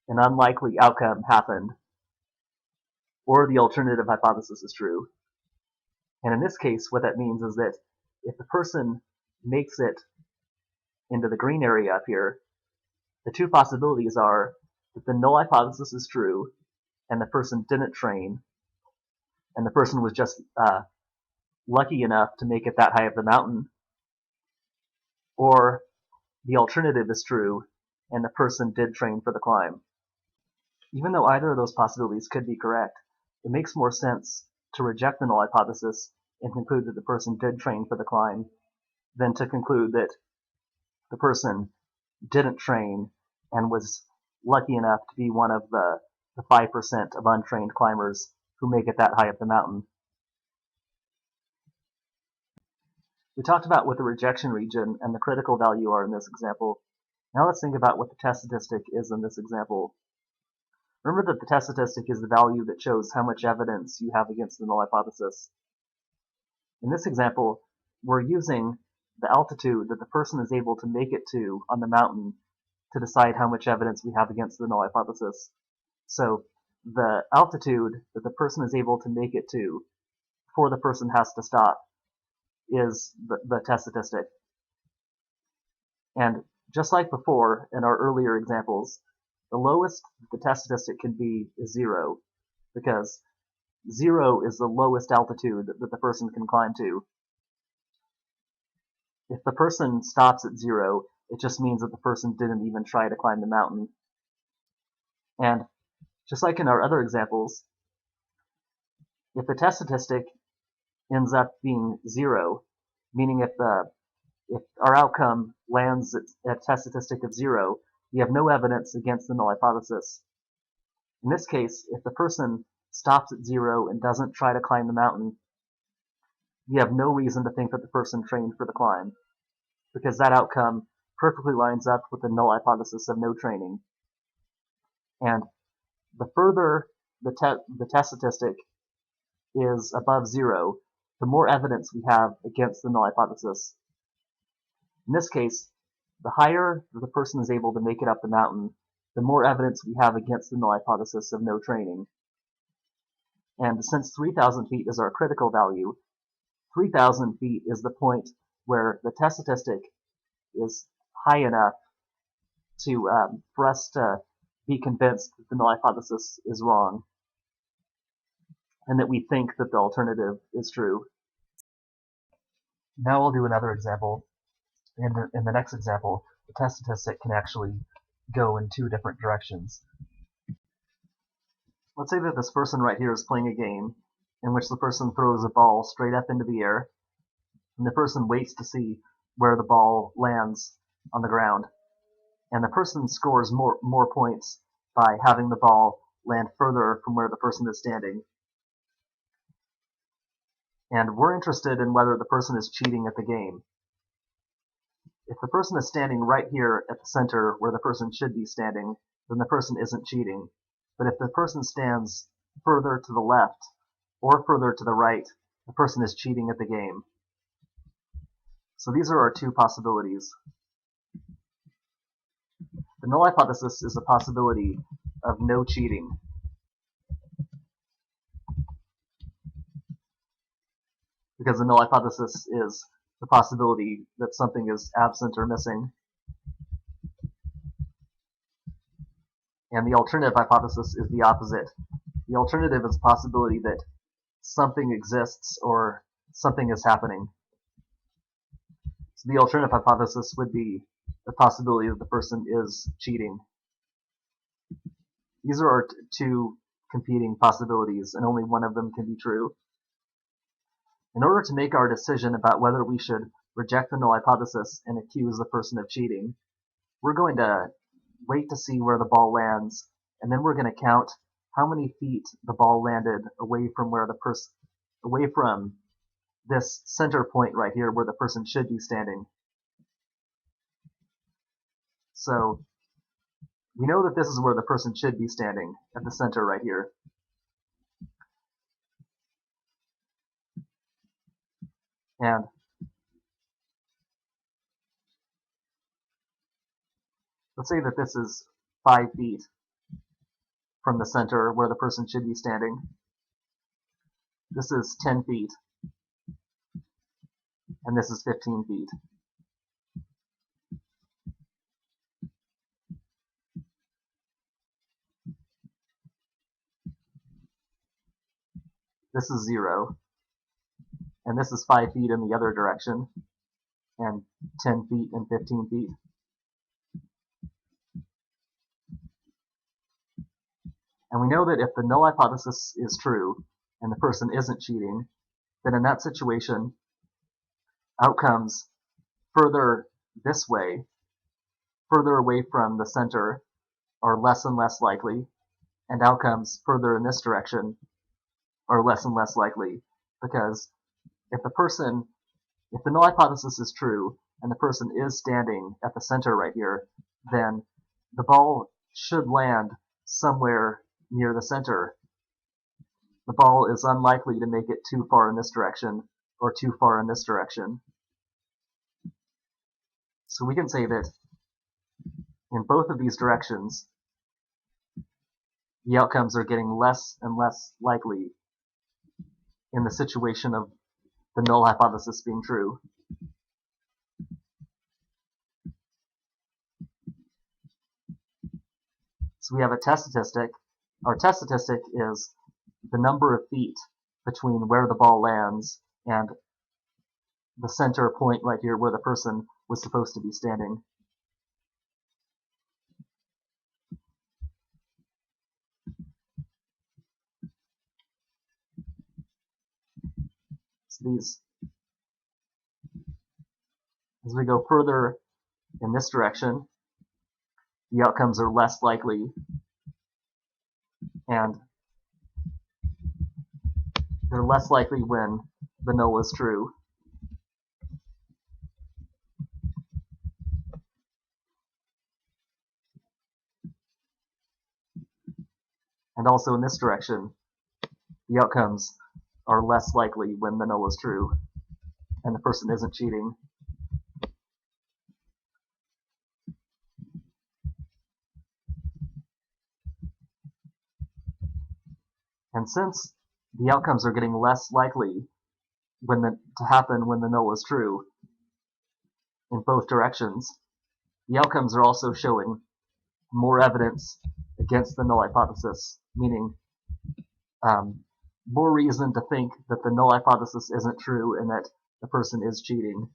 an unlikely outcome happened, or the alternative hypothesis is true. And in this case, what that means is that if the person makes it into the green area up here, the two possibilities are that the null hypothesis is true and the person didn't train, and the person was just lucky enough to make it that high up the mountain, or the alternative is true and the person did train for the climb. Even though either of those possibilities could be correct, it makes more sense to reject the null hypothesis and conclude that the person did train for the climb than to conclude that the person didn't train and was lucky enough to be one of the 5% of untrained climbers who make it that high up the mountain. We talked about what the rejection region and the critical value are in this example. Now let's think about what the test statistic is in this example. Remember that the test statistic is the value that shows how much evidence you have against the null hypothesis. In this example, we're using the altitude that the person is able to make it to on the mountain to decide how much evidence we have against the null hypothesis. So the altitude that the person is able to make it to before the person has to stop is the test statistic. And just like before in our earlier examples, the lowest the test statistic can be is 0, because 0 is the lowest altitude that the person can climb to. If the person stops at 0, it just means that the person didn't even try to climb the mountain. And just like in our other examples, if the test statistic ends up being 0, meaning if our outcome lands at a test statistic of 0, we have no evidence against the null hypothesis. In this case, if the person stops at 0 and doesn't try to climb the mountain, we have no reason to think that the person trained for the climb, because that outcome perfectly lines up with the null hypothesis of no training. And the further the test statistic is above 0, the more evidence we have against the null hypothesis. In this case, the higher the person is able to make it up the mountain, the more evidence we have against the null hypothesis of no training. And since 3,000 feet is our critical value, 3,000 feet is the point where the test statistic is high enough for us to be convinced that the null hypothesis is wrong, and that we think that the alternative is true. Now I'll do another example. In the next example, the test statistic can actually go in two different directions. Let's say that this person right here is playing a game in which the person throws a ball straight up into the air, and the person waits to see where the ball lands on the ground. And the person scores more points by having the ball land further from where the person is standing. And we're interested in whether the person is cheating at the game. If the person is standing right here at the center where the person should be standing, then the person isn't cheating. But if the person stands further to the left or further to the right, the person is cheating at the game. So these are our two possibilities. The null hypothesis is a possibility of no cheating. Because the null hypothesis is the possibility that something is absent or missing. And the alternative hypothesis is the opposite. The alternative is a possibility that something exists or something is happening. So the alternative hypothesis would be the possibility that the person is cheating. These are our two competing possibilities, and only one of them can be true. In order to make our decision about whether we should reject the null hypothesis and accuse the person of cheating, we're going to wait to see where the ball lands, and then we're going to count how many feet the ball landed away from this center point right here where the person should be standing. So we know that this is where the person should be standing, at the center right here. And let's say that this is 5 feet from the center where the person should be standing. This is 10 feet. And this is 15 feet. This is 0. And this is 5 feet in the other direction, and 10 feet and 15 feet. And we know that if the null hypothesis is true, and the person isn't cheating, then in that situation, outcomes further this way, further away from the center, are less and less likely, and outcomes further in this direction are less and less likely, because if the null hypothesis is true, and the person is standing at the center right here, then the ball should land somewhere near the center. The ball is unlikely to make it too far in this direction or too far in this direction. So we can say that in both of these directions, the outcomes are getting less and less likely in the situation of the null hypothesis being true. So we have a test statistic. Our test statistic is the number of feet between where the ball lands and the center point right here where the person was supposed to be standing. So as we go further in this direction, the outcomes are less likely, and they're less likely when the null is true. And also in this direction, the outcomes are less likely when the null is true and the person isn't cheating. And since the outcomes are getting less likely to happen when the null is true in both directions, the outcomes are also showing more evidence against the null hypothesis, meaning more reason to think that the null hypothesis isn't true and that the person is cheating.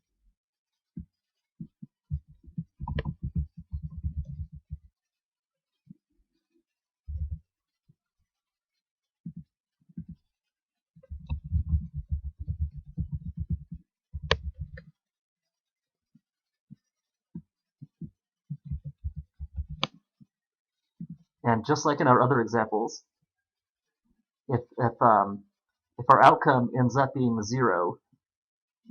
And just like in our other examples, if our outcome ends up being 0,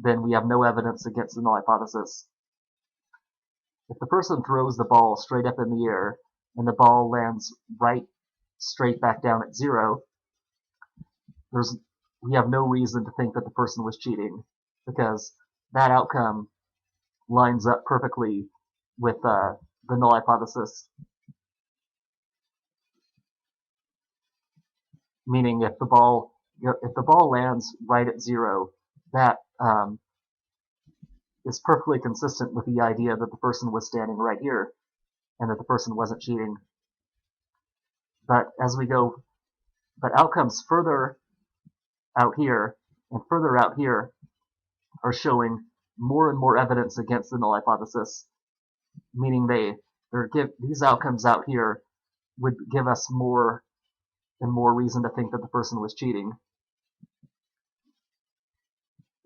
then we have no evidence against the null hypothesis. If the person throws the ball straight up in the air and the ball lands right straight back down at 0, we have no reason to think that the person was cheating, because that outcome lines up perfectly with the null hypothesis. Meaning, if the ball lands right at 0, that is perfectly consistent with the idea that the person was standing right here and that the person wasn't cheating. But outcomes further out here and further out here are showing more and more evidence against the null hypothesis, meaning these outcomes out here would give us more and more reason to think that the person was cheating.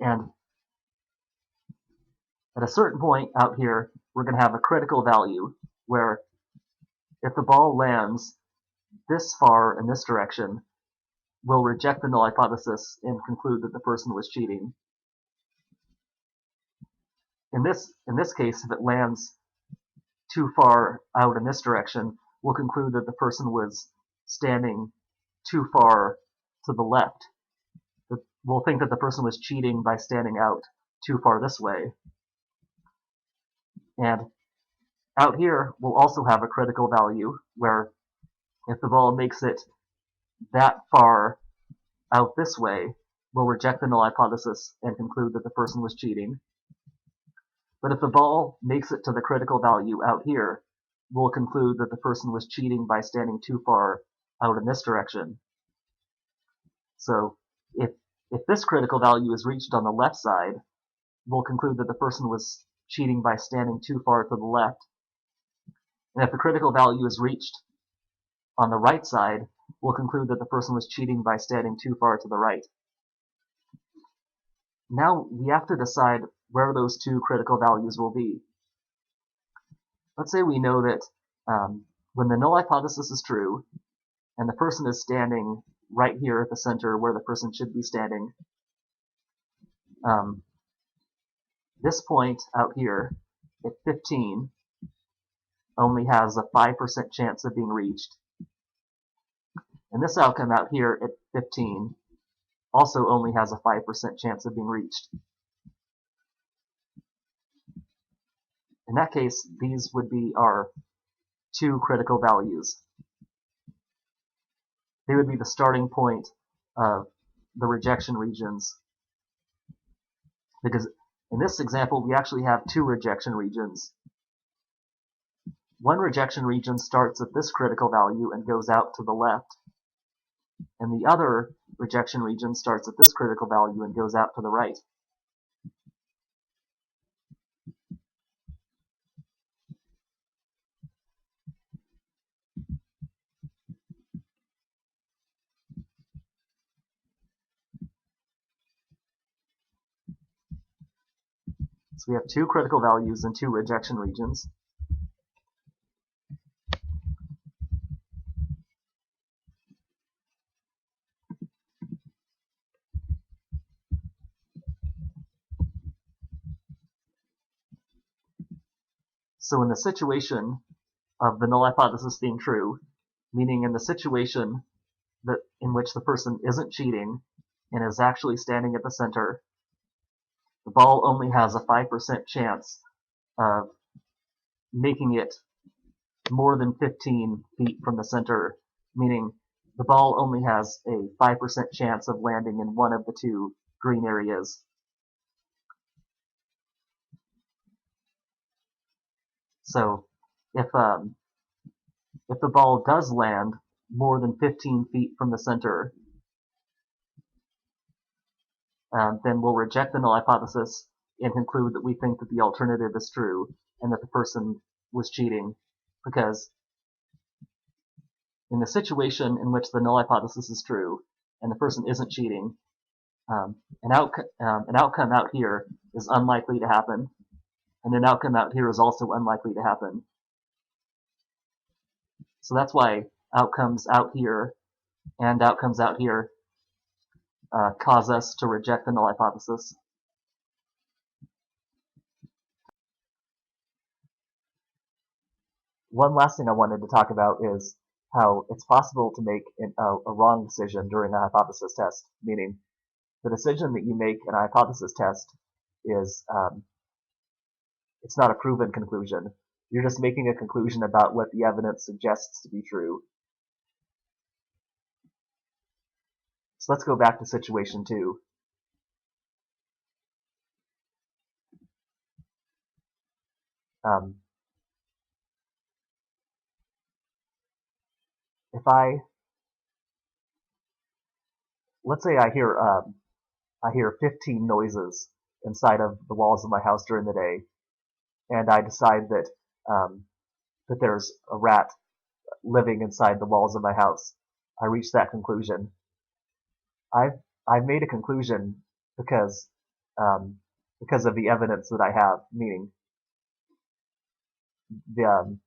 And at a certain point out here, we're going to have a critical value where if the ball lands this far in this direction, we'll reject the null hypothesis and conclude that the person was cheating. In this case, if it lands too far out in this direction, we'll conclude that the person was standing too far to the left. We'll think that the person was cheating by standing out too far this way. And out here, we'll also have a critical value where if the ball makes it that far out this way, we'll reject the null hypothesis and conclude that the person was cheating. But if the ball makes it to the critical value out here, we'll conclude that the person was cheating by standing too far out in this direction. So if this critical value is reached on the left side, we'll conclude that the person was cheating by standing too far to the left. And if the critical value is reached on the right side, we'll conclude that the person was cheating by standing too far to the right. Now we have to decide where those two critical values will be. Let's say we know that when the null hypothesis is true, and the person is standing right here at the center where the person should be standing, this point out here at 15 only has a 5% chance of being reached. And this outcome out here at 15 also only has a 5% chance of being reached. In that case, these would be our two critical values. They would be the starting point of the rejection regions. Because in this example, we actually have two rejection regions. One rejection region starts at this critical value and goes out to the left. And the other rejection region starts at this critical value and goes out to the right. So we have two critical values and two rejection regions. So in the situation of the null hypothesis being true, meaning in the situation in which the person isn't cheating and is actually standing at the center, the ball only has a 5% chance of making it more than 15 feet from the center, meaning the ball only has a 5% chance of landing in one of the two green areas. So if if the ball does land more than 15 feet from the center, then we'll reject the null hypothesis and conclude that we think that the alternative is true and that the person was cheating, because in the situation in which the null hypothesis is true and the person isn't cheating, an outcome out here is unlikely to happen, and an outcome out here is also unlikely to happen. So that's why outcomes out here and outcomes out here cause us to reject the null hypothesis. One last thing I wanted to talk about is how it's possible to make a wrong decision during a hypothesis test, meaning the decision that you make in a hypothesis test is it's not a proven conclusion. You're just making a conclusion about what the evidence suggests to be true. So let's go back to situation 2. Let's say I hear 15 noises inside of the walls of my house during the day, and I decide that that there's a rat living inside the walls of my house. I reach that conclusion. I've made a conclusion because of the evidence that I have, meaning the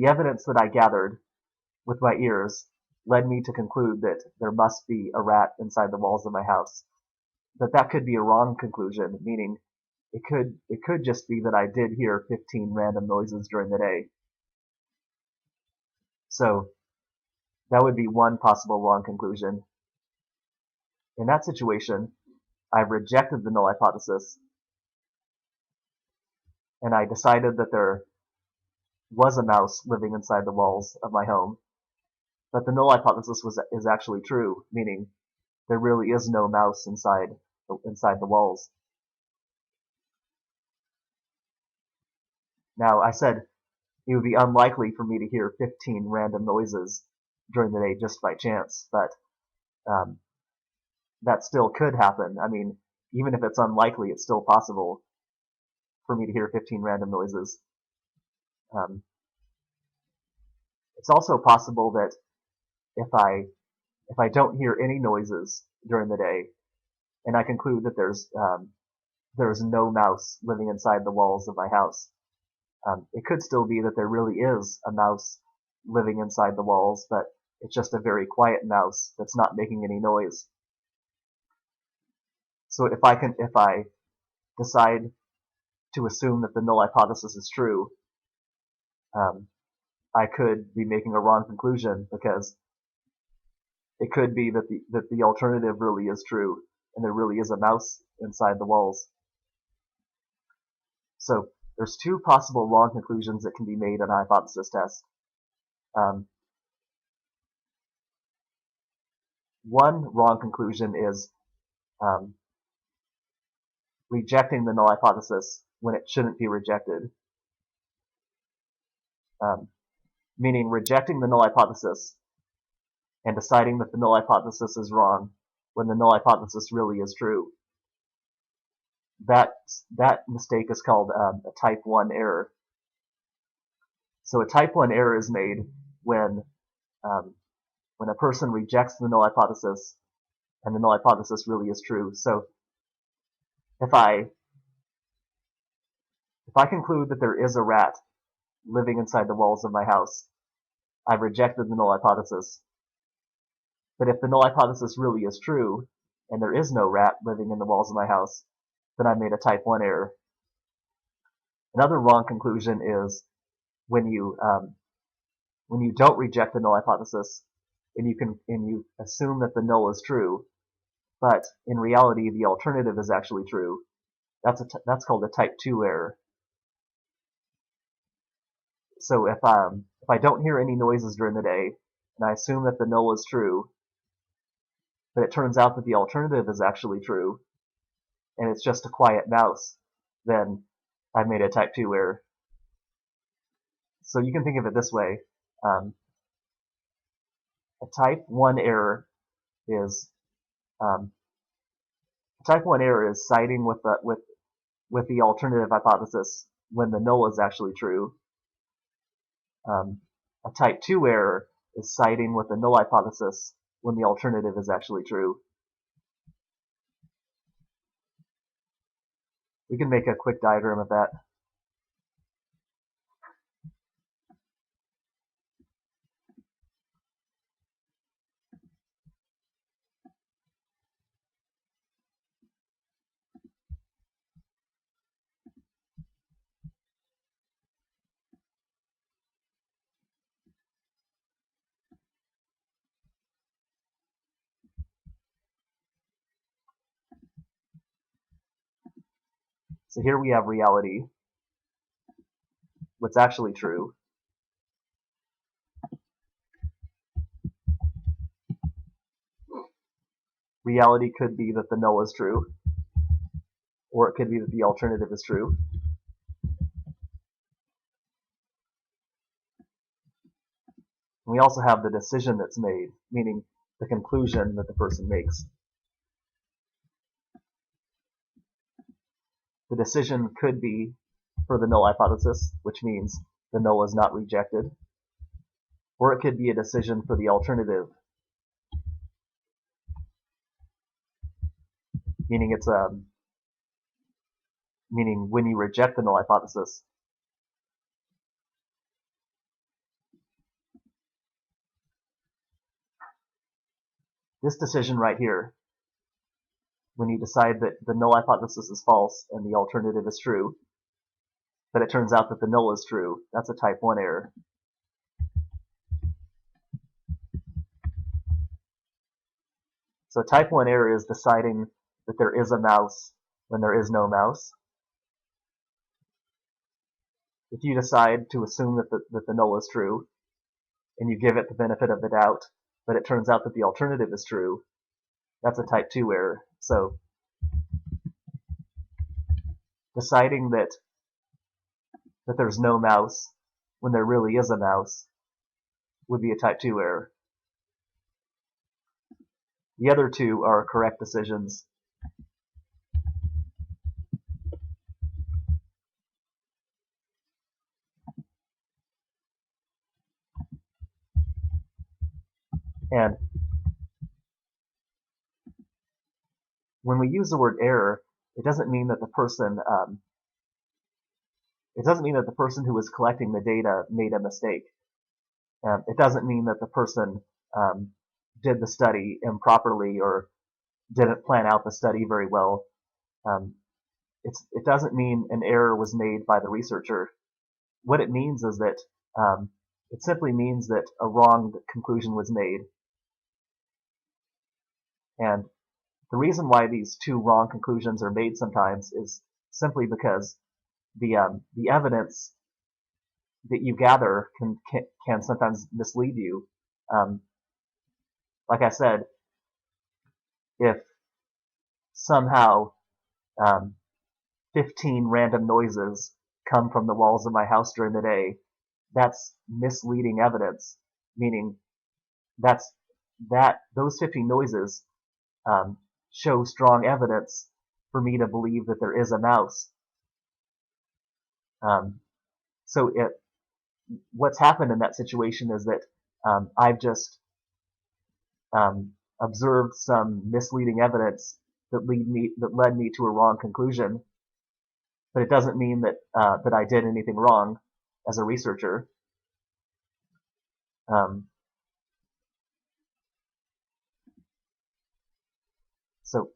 evidence that I gathered with my ears led me to conclude that there must be a rat inside the walls of my house. But that could be a wrong conclusion, meaning it could just be that I did hear 15 random noises during the day. So that would be one possible wrong conclusion. In that situation, I've rejected the null hypothesis, and I decided that there was a mouse living inside the walls of my home. But the null hypothesis is actually true, meaning there really is no mouse inside the walls. Now, I said it would be unlikely for me to hear 15 random noises during the day just by chance, but that still could happen. I mean, even if it's unlikely, it's still possible for me to hear 15 random noises. It's also possible that if I don't hear any noises during the day, and I conclude that there's no mouse living inside the walls of my house, it could still be that there really is a mouse living inside the walls, but it's just a very quiet mouse that's not making any noise. So if I decide to assume that the null hypothesis is true, I could be making a wrong conclusion, because it could be that the alternative really is true, and there really is a mouse inside the walls. So there's two possible wrong conclusions that can be made in a hypothesis test. One wrong conclusion is rejecting the null hypothesis when it shouldn't be rejected. Meaning rejecting the null hypothesis and deciding that the null hypothesis is wrong when the null hypothesis really is true. That mistake is called a type 1 error. So a type 1 error is made when a person rejects the null hypothesis and the null hypothesis really is true. So if I conclude that there is a rat living inside the walls of my house, I've rejected the null hypothesis. But if the null hypothesis really is true, and there is no rat living in the walls of my house, then I made a type 1 error. Another wrong conclusion is when you don't reject the null hypothesis, and you assume that the null is true, but in reality the alternative is actually true. That's called a type 2 error. So if I don't hear any noises during the day, and I assume that the null is true, but it turns out that the alternative is actually true, and it's just a quiet mouse, then I made a type 2 error. So you can think of it this way. A type 1 error is siding with the alternative hypothesis when the null is actually true. A type 2 error is siding with the null hypothesis when the alternative is actually true. We can make a quick diagram of that. So here we have reality, what's actually true. Reality could be that the null is true, or it could be that the alternative is true. And we also have the decision that's made, meaning the conclusion that the person makes. The decision could be for the null hypothesis, which means the null is not rejected, or it could be a decision for the alternative, meaning meaning when you reject the null hypothesis, this decision right here, when you decide that the null hypothesis is false and the alternative is true, but it turns out that the null is true, that's a type 1 error. So type 1 error is deciding that there is a mouse when there is no mouse. If you decide to assume that the null is true, and you give it the benefit of the doubt, but it turns out that the alternative is true, that's a type 2 error. So deciding that there's no mouse when there really is a mouse would be a type 2 error. The other two are correct decisions. And when we use the word error, it doesn't mean that the person who was collecting the data made a mistake. It doesn't mean that the person did the study improperly or didn't plan out the study very well. It doesn't mean an error was made by the researcher. What it means is that it simply means that a wrong conclusion was made. And the reason why these two wrong conclusions are made sometimes is simply because the evidence that you gather can sometimes mislead you. Like I said, if somehow 15 random noises come from the walls of my house during the day, that's misleading evidence, meaning those 15 noises show strong evidence for me to believe that there is a mouse. So what's happened in that situation is that I've just observed some misleading evidence that led me to a wrong conclusion, but it doesn't mean that I did anything wrong as a researcher. So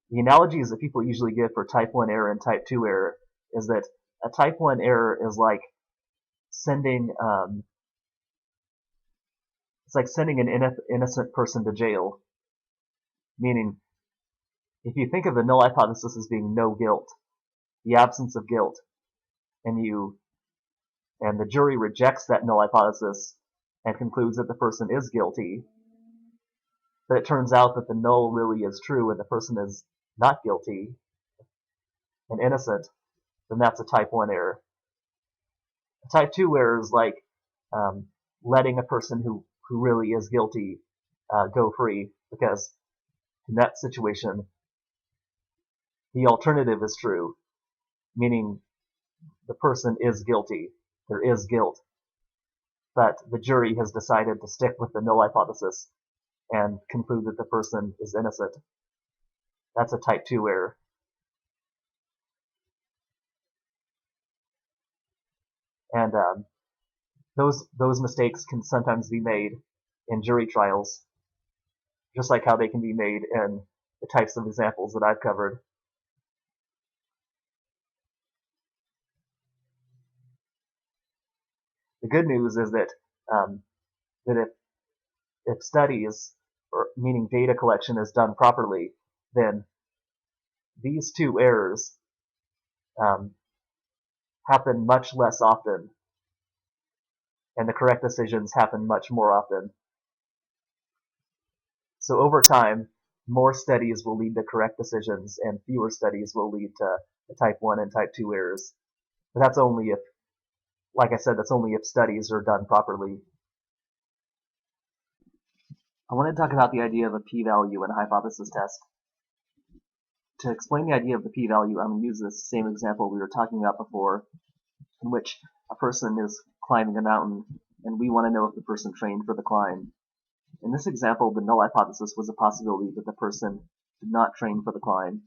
the analogies that people usually give for type 1 error and type 2 error is that a type 1 error is like sending an innocent person to jail. Meaning, if you think of the null hypothesis as being no guilt, the absence of guilt, and the jury rejects that null hypothesis and concludes that the person is guilty, but it turns out that the null really is true and the person is not guilty and innocent, then that's a type 1 error. A type 2 error is like letting a person who really is guilty go free, because in that situation, the alternative is true, meaning the person is guilty. There is guilt. But the jury has decided to stick with the null hypothesis and conclude that the person is innocent. That's a type 2 error. And those mistakes can sometimes be made in jury trials, just like how they can be made in the types of examples that I've covered. The good news is that if studies, or meaning data collection, is done properly, then these two errors happen much less often, and the correct decisions happen much more often. So over time, more studies will lead to correct decisions, and fewer studies will lead to the type 1 and type 2 errors. But that's only if, like I said, that's only if studies are done properly. I want to talk about the idea of a p-value in a hypothesis test. To explain the idea of the p-value, I'm going to use this same example we were talking about before, in which a person is climbing a mountain, and we want to know if the person trained for the climb. In this example, the null hypothesis was a possibility that the person did not train for the climb,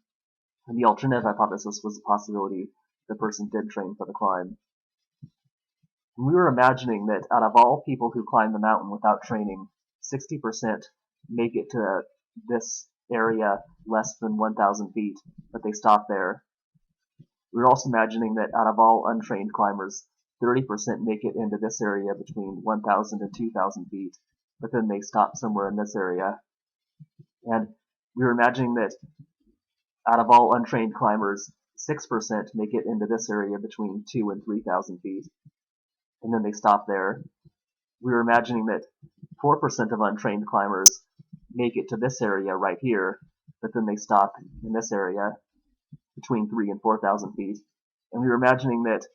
and the alternative hypothesis was a possibility the person did train for the climb. And we were imagining that out of all people who climb the mountain without training, 60% make it to this area less than 1,000 feet, but they stop there. We were also imagining that out of all untrained climbers, 30% make it into this area between 1,000 and 2,000 feet, but then they stop somewhere in this area. And we were imagining that out of all untrained climbers, 6% make it into this area between 2,000 and 3,000 feet, and then they stop there. We were imagining that 4% of untrained climbers make it to this area right here, but then they stop in this area between 3,000 and 4,000 feet. And we were imagining that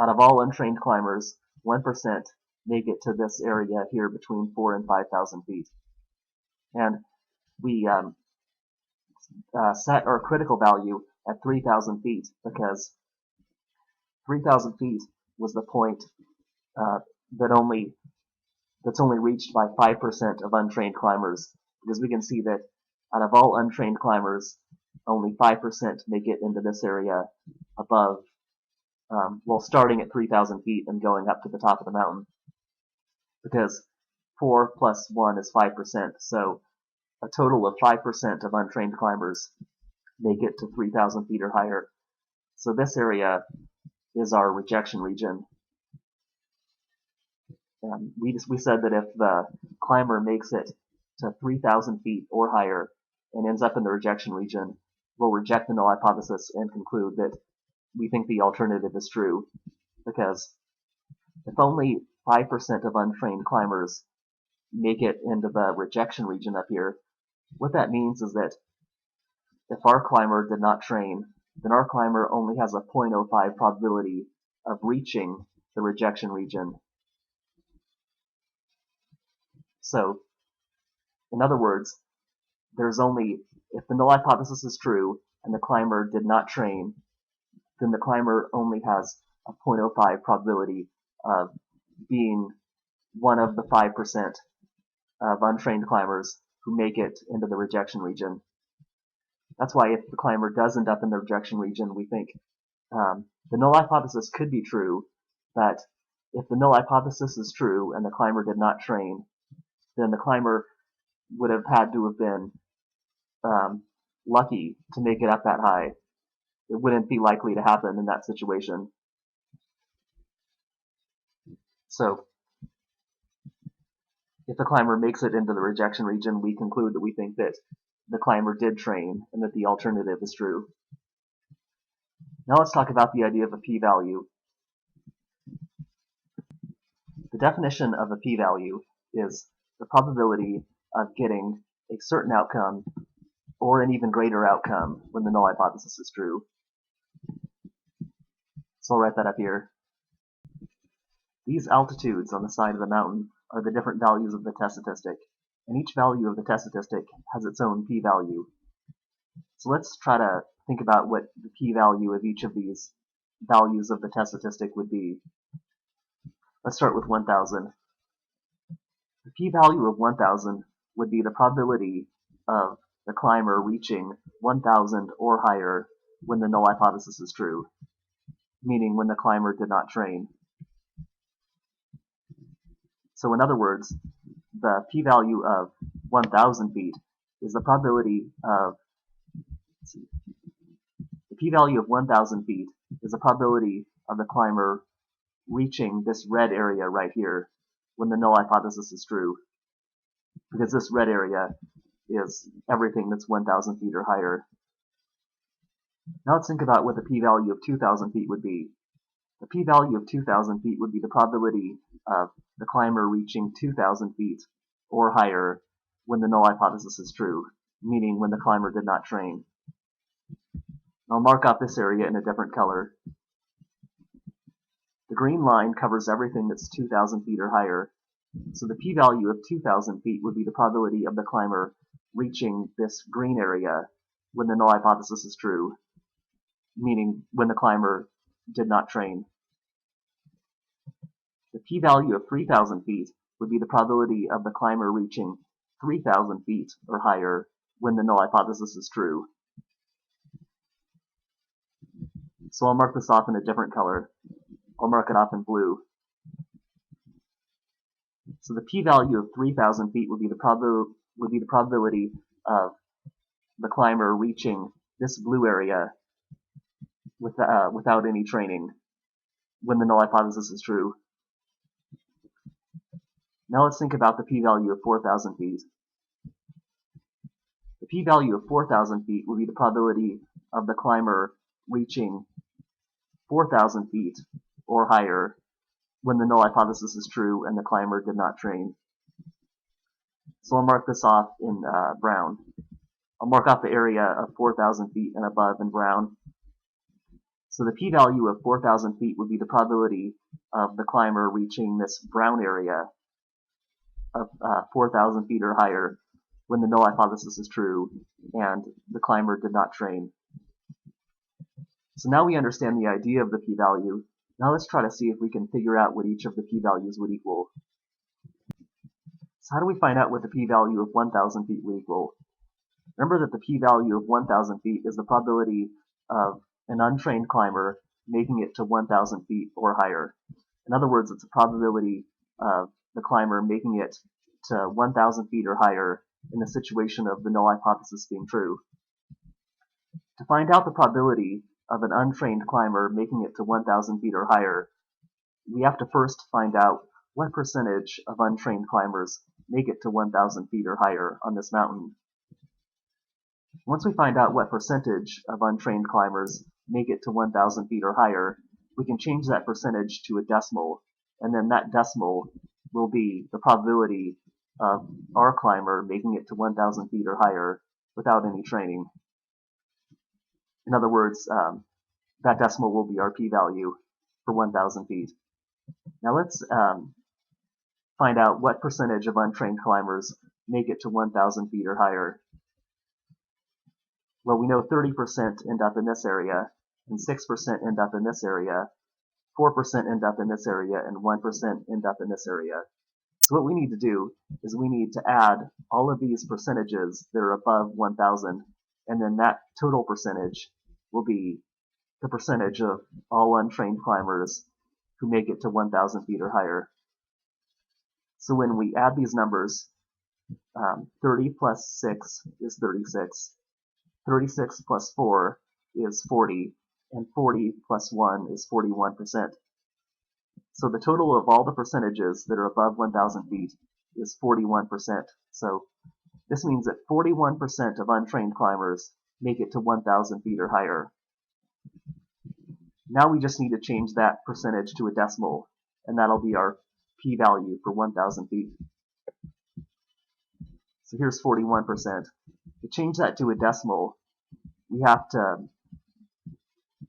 out of all untrained climbers, 1% make it to this area here between 4,000 and 5,000 feet. And we set our critical value at 3,000 feet because 3,000 feet was the point that's only reached by 5% of untrained climbers, because we can see that out of all untrained climbers, only 5% make it into this area above, starting at 3,000 feet and going up to the top of the mountain, because 4 plus 1 is 5%, so a total of 5% of untrained climbers make it to 3,000 feet or higher. So this area is our rejection region. We said that if the climber makes it to 3,000 feet or higher and ends up in the rejection region, we'll reject the null hypothesis and conclude that we think the alternative is true, because if only 5% of untrained climbers make it into the rejection region up here, what that means is that if our climber did not train, then our climber only has a 0.05 probability of reaching the rejection region. So, in other words, if the null hypothesis is true and the climber did not train, then the climber only has a 0.05 probability of being one of the 5% of untrained climbers who make it into the rejection region. That's why if the climber does end up in the rejection region, we think the null hypothesis could be true, but if the null hypothesis is true and the climber did not train, then the climber would have had to have been lucky to make it up that high. It wouldn't be likely to happen in that situation. So, if the climber makes it into the rejection region, we conclude that we think that the climber did train and that the alternative is true. Now let's talk about the idea of a p-value. The definition of a p-value is the probability of getting a certain outcome or an even greater outcome when the null hypothesis is true. So I'll write that up here. These altitudes on the side of the mountain are the different values of the test statistic, and each value of the test statistic has its own p-value. So let's try to think about what the p-value of each of these values of the test statistic would be. Let's start with 1,000. The p-value of 1,000 would be the probability of the climber reaching 1,000 or higher when the null hypothesis is true, meaning when the climber did not train. So in other words, the p-value of 1,000 feet is the probability of, the p-value of 1,000 feet is the probability of the climber reaching this red area right here when the null hypothesis is true, because this red area is everything that's 1,000 feet or higher. Now let's think about what the p-value of 2,000 feet would be. The p-value of 2,000 feet would be the probability of the climber reaching 2,000 feet or higher when the null hypothesis is true, meaning when the climber did not train. I'll mark out this area in a different color. The green line covers everything that's 2,000 feet or higher, so the p-value of 2,000 feet would be the probability of the climber reaching this green area when the null hypothesis is true, meaning when the climber did not train. The p-value of 3,000 feet would be the probability of the climber reaching 3,000 feet or higher when the null hypothesis is true. So I'll mark this off in a different color. I'll mark it off in blue. So the p-value of 3,000 feet would be the probability of the climber reaching this blue area without any training when the null hypothesis is true. Now let's think about the p-value of 4,000 feet. The p-value of 4,000 feet would be the probability of the climber reaching 4,000 feet or higher when the null hypothesis is true and the climber did not train. So I'll mark this off in brown. I'll mark off the area of 4,000 feet and above in brown. So the p-value of 4,000 feet would be the probability of the climber reaching this brown area of 4,000 feet or higher when the null hypothesis is true and the climber did not train. So now we understand the idea of the p-value. Now let's try to see if we can figure out what each of the p-values would equal. So how do we find out what the p-value of 1,000 feet would equal? Remember that the p-value of 1,000 feet is the probability of an untrained climber making it to 1,000 feet or higher. In other words, it's a probability of the climber making it to 1,000 feet or higher in the situation of the null hypothesis being true. To find out the probability of an untrained climber making it to 1,000 feet or higher, we have to first find out what percentage of untrained climbers make it to 1,000 feet or higher on this mountain. Once we find out what percentage of untrained climbers make it to 1,000 feet or higher, we can change that percentage to a decimal, and then that decimal will be the probability of our climber making it to 1,000 feet or higher without any training. In other words, that decimal will be our p-value for 1,000 feet. Now let's find out what percentage of untrained climbers make it to 1,000 feet or higher. Well, we know 30% end up in this area, and 6% end up in this area, 4% end up in this area, and 1% end up in this area. So what we need to do is we need to add all of these percentages that are above 1,000, and then that total percentage will be the percentage of all untrained climbers who make it to 1,000 feet or higher. So when we add these numbers, 30 plus 6 is 36, 36 plus 4 is 40, and 40 plus 1 is 41%. So the total of all the percentages that are above 1,000 feet is 41%. So this means that 41% of untrained climbers make it to 1,000 feet or higher. Now we just need to change that percentage to a decimal, and that'll be our p-value for 1,000 feet. So here's 41%. To change that to a decimal, we have to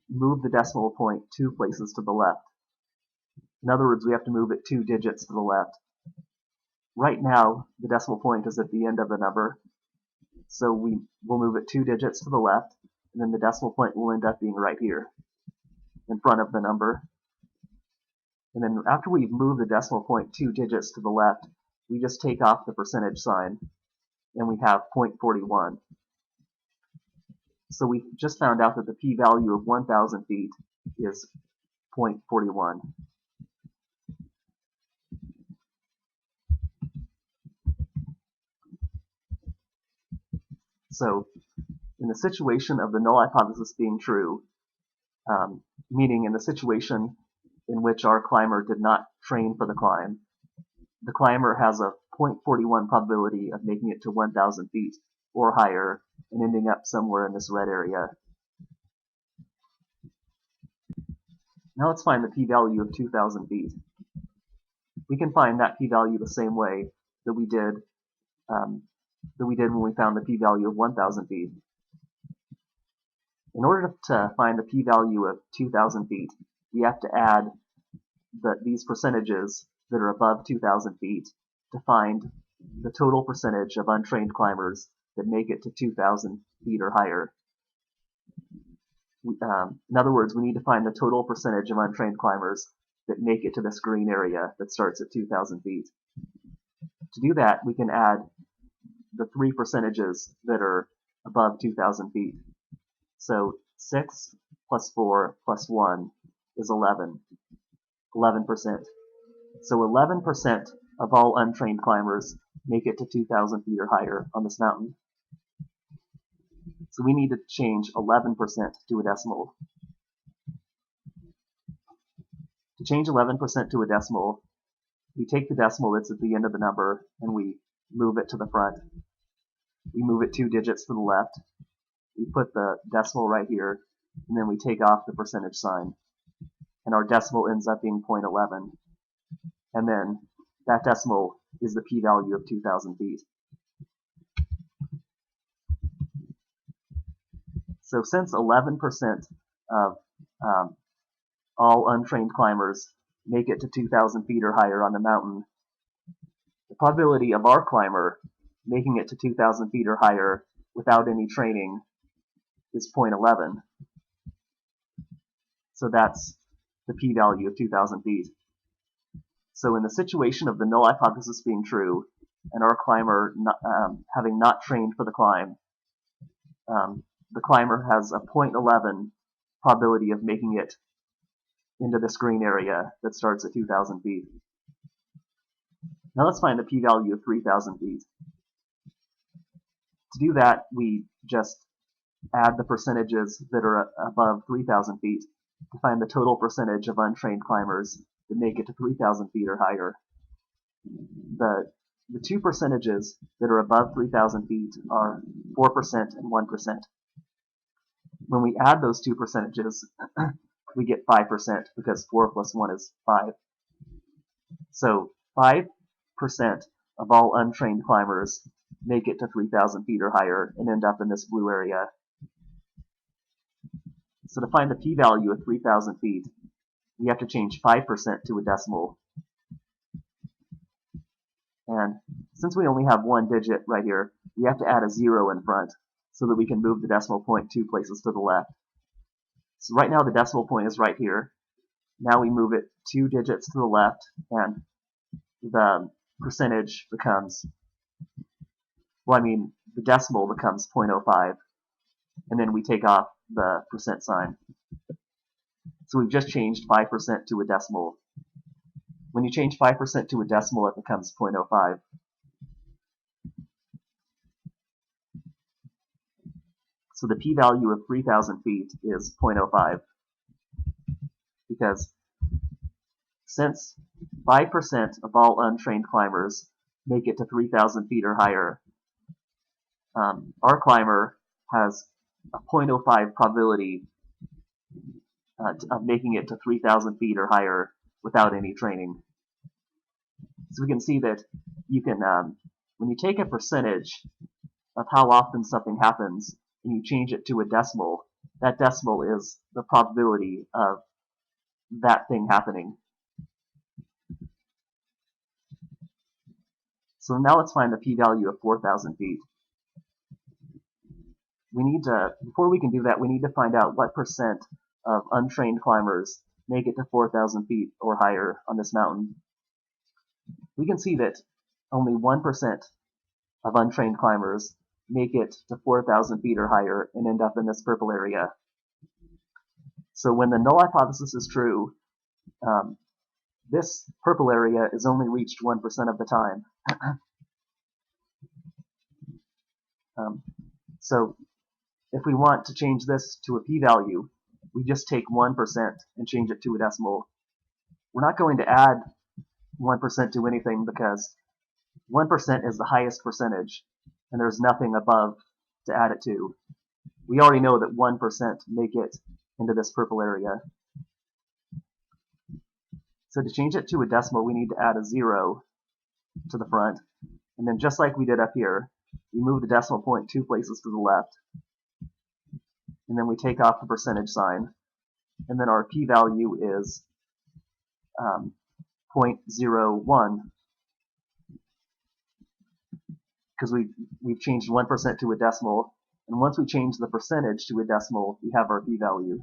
move the decimal point 2 places to the left. In other words, we have to move it 2 digits to the left. right now, the decimal point is at the end of the number, so we will move it 2 digits to the left, and then the decimal point will end up being right here in front of the number. And then after we've moved the decimal point 2 digits to the left, we just take off the percentage sign, and we have 0.41. So we just found out that the p-value of 1,000 feet is 0.41. So in the situation of the null hypothesis being true, meaning in the situation in which our climber did not train for the climb, the climber has a 0.41 probability of making it to 1,000 feet or higher and ending up somewhere in this red area. Now let's find the p-value of 2,000 feet. We can find that p-value the same way that we did when we found the p-value of 1,000 feet. In order to find the p-value of 2,000 feet, we have to add these percentages that are above 2,000 feet to find the total percentage of untrained climbers that make it to 2,000 feet or higher. In other words, we need to find the total percentage of untrained climbers that make it to this green area that starts at 2,000 feet. To do that, we can add the 3 percentages that are above 2,000 feet. So 6 plus 4 plus 1 is 11%. So 11% of all untrained climbers make it to 2,000 feet or higher on this mountain. So we need to change 11% to a decimal. To change 11% to a decimal, we take the decimal that's at the end of the number and we move it to the front. We move it 2 digits to the left. We put the decimal right here, and then we take off the percentage sign. And our decimal ends up being 0.11. And then that decimal is the p-value of 2,000 feet. So since 11% of all untrained climbers make it to 2,000 feet or higher on the mountain, the probability of our climber making it to 2,000 feet or higher without any training is 0.11. So that's the p-value of 2,000 feet. So in the situation of the null hypothesis being true, and our climber having not trained for the climb, the climber has a 0.11 probability of making it into this green area that starts at 2,000 feet. Now let's find the p-value of 3,000 feet. To do that, we just add the percentages that are above 3,000 feet to find the total percentage of untrained climbers that make it to 3,000 feet or higher. The 2 percentages that are above 3,000 feet are 4% and 1%. When we add those 2 percentages, we get 5% because 4 plus 1 is 5. So 5% of all untrained climbers make it to 3,000 feet or higher and end up in this blue area. So to find the p-value of 3,000 feet, we have to change 5% to a decimal. And since we only have 1 digit right here, we have to add a 0 in front so that we can move the decimal point 2 places to the left. So right now the decimal point is right here. Now we move it 2 digits to the left, and the percentage becomes, the decimal becomes 0.05, and then we take off the percent sign. So we've just changed 5% to a decimal. When you change 5% to a decimal, it becomes 0.05. So the p-value of 3,000 feet is 0.05, because since 5% of all untrained climbers make it to 3,000 feet or higher, our climber has a 0.05 probability of making it to 3,000 feet or higher without any training. So we can see that you can, when you take a percentage of how often something happens and you change it to a decimal, that decimal is the probability of that thing happening. So now let's find the p-value of 4,000 feet. Before we can do that, we need to find out what percent of untrained climbers make it to 4,000 feet or higher on this mountain. We can see that only 1% of untrained climbers make it to 4,000 feet or higher and end up in this purple area. So when the null hypothesis is true, this purple area is only reached 1% of the time. So if we want to change this to a p-value, we just take 1% and change it to a decimal. We're not going to add 1% to anything because 1% is the highest percentage, and there's nothing above to add it to. We already know that 1% make it into this purple area. So to change it to a decimal, we need to add a 0 to the front, and then just like we did up here, we move the decimal point 2 places to the left, and then we take off the percentage sign, and then our p-value is 0.01, because we've changed 1% to a decimal, and once we change the percentage to a decimal, we have our p-value.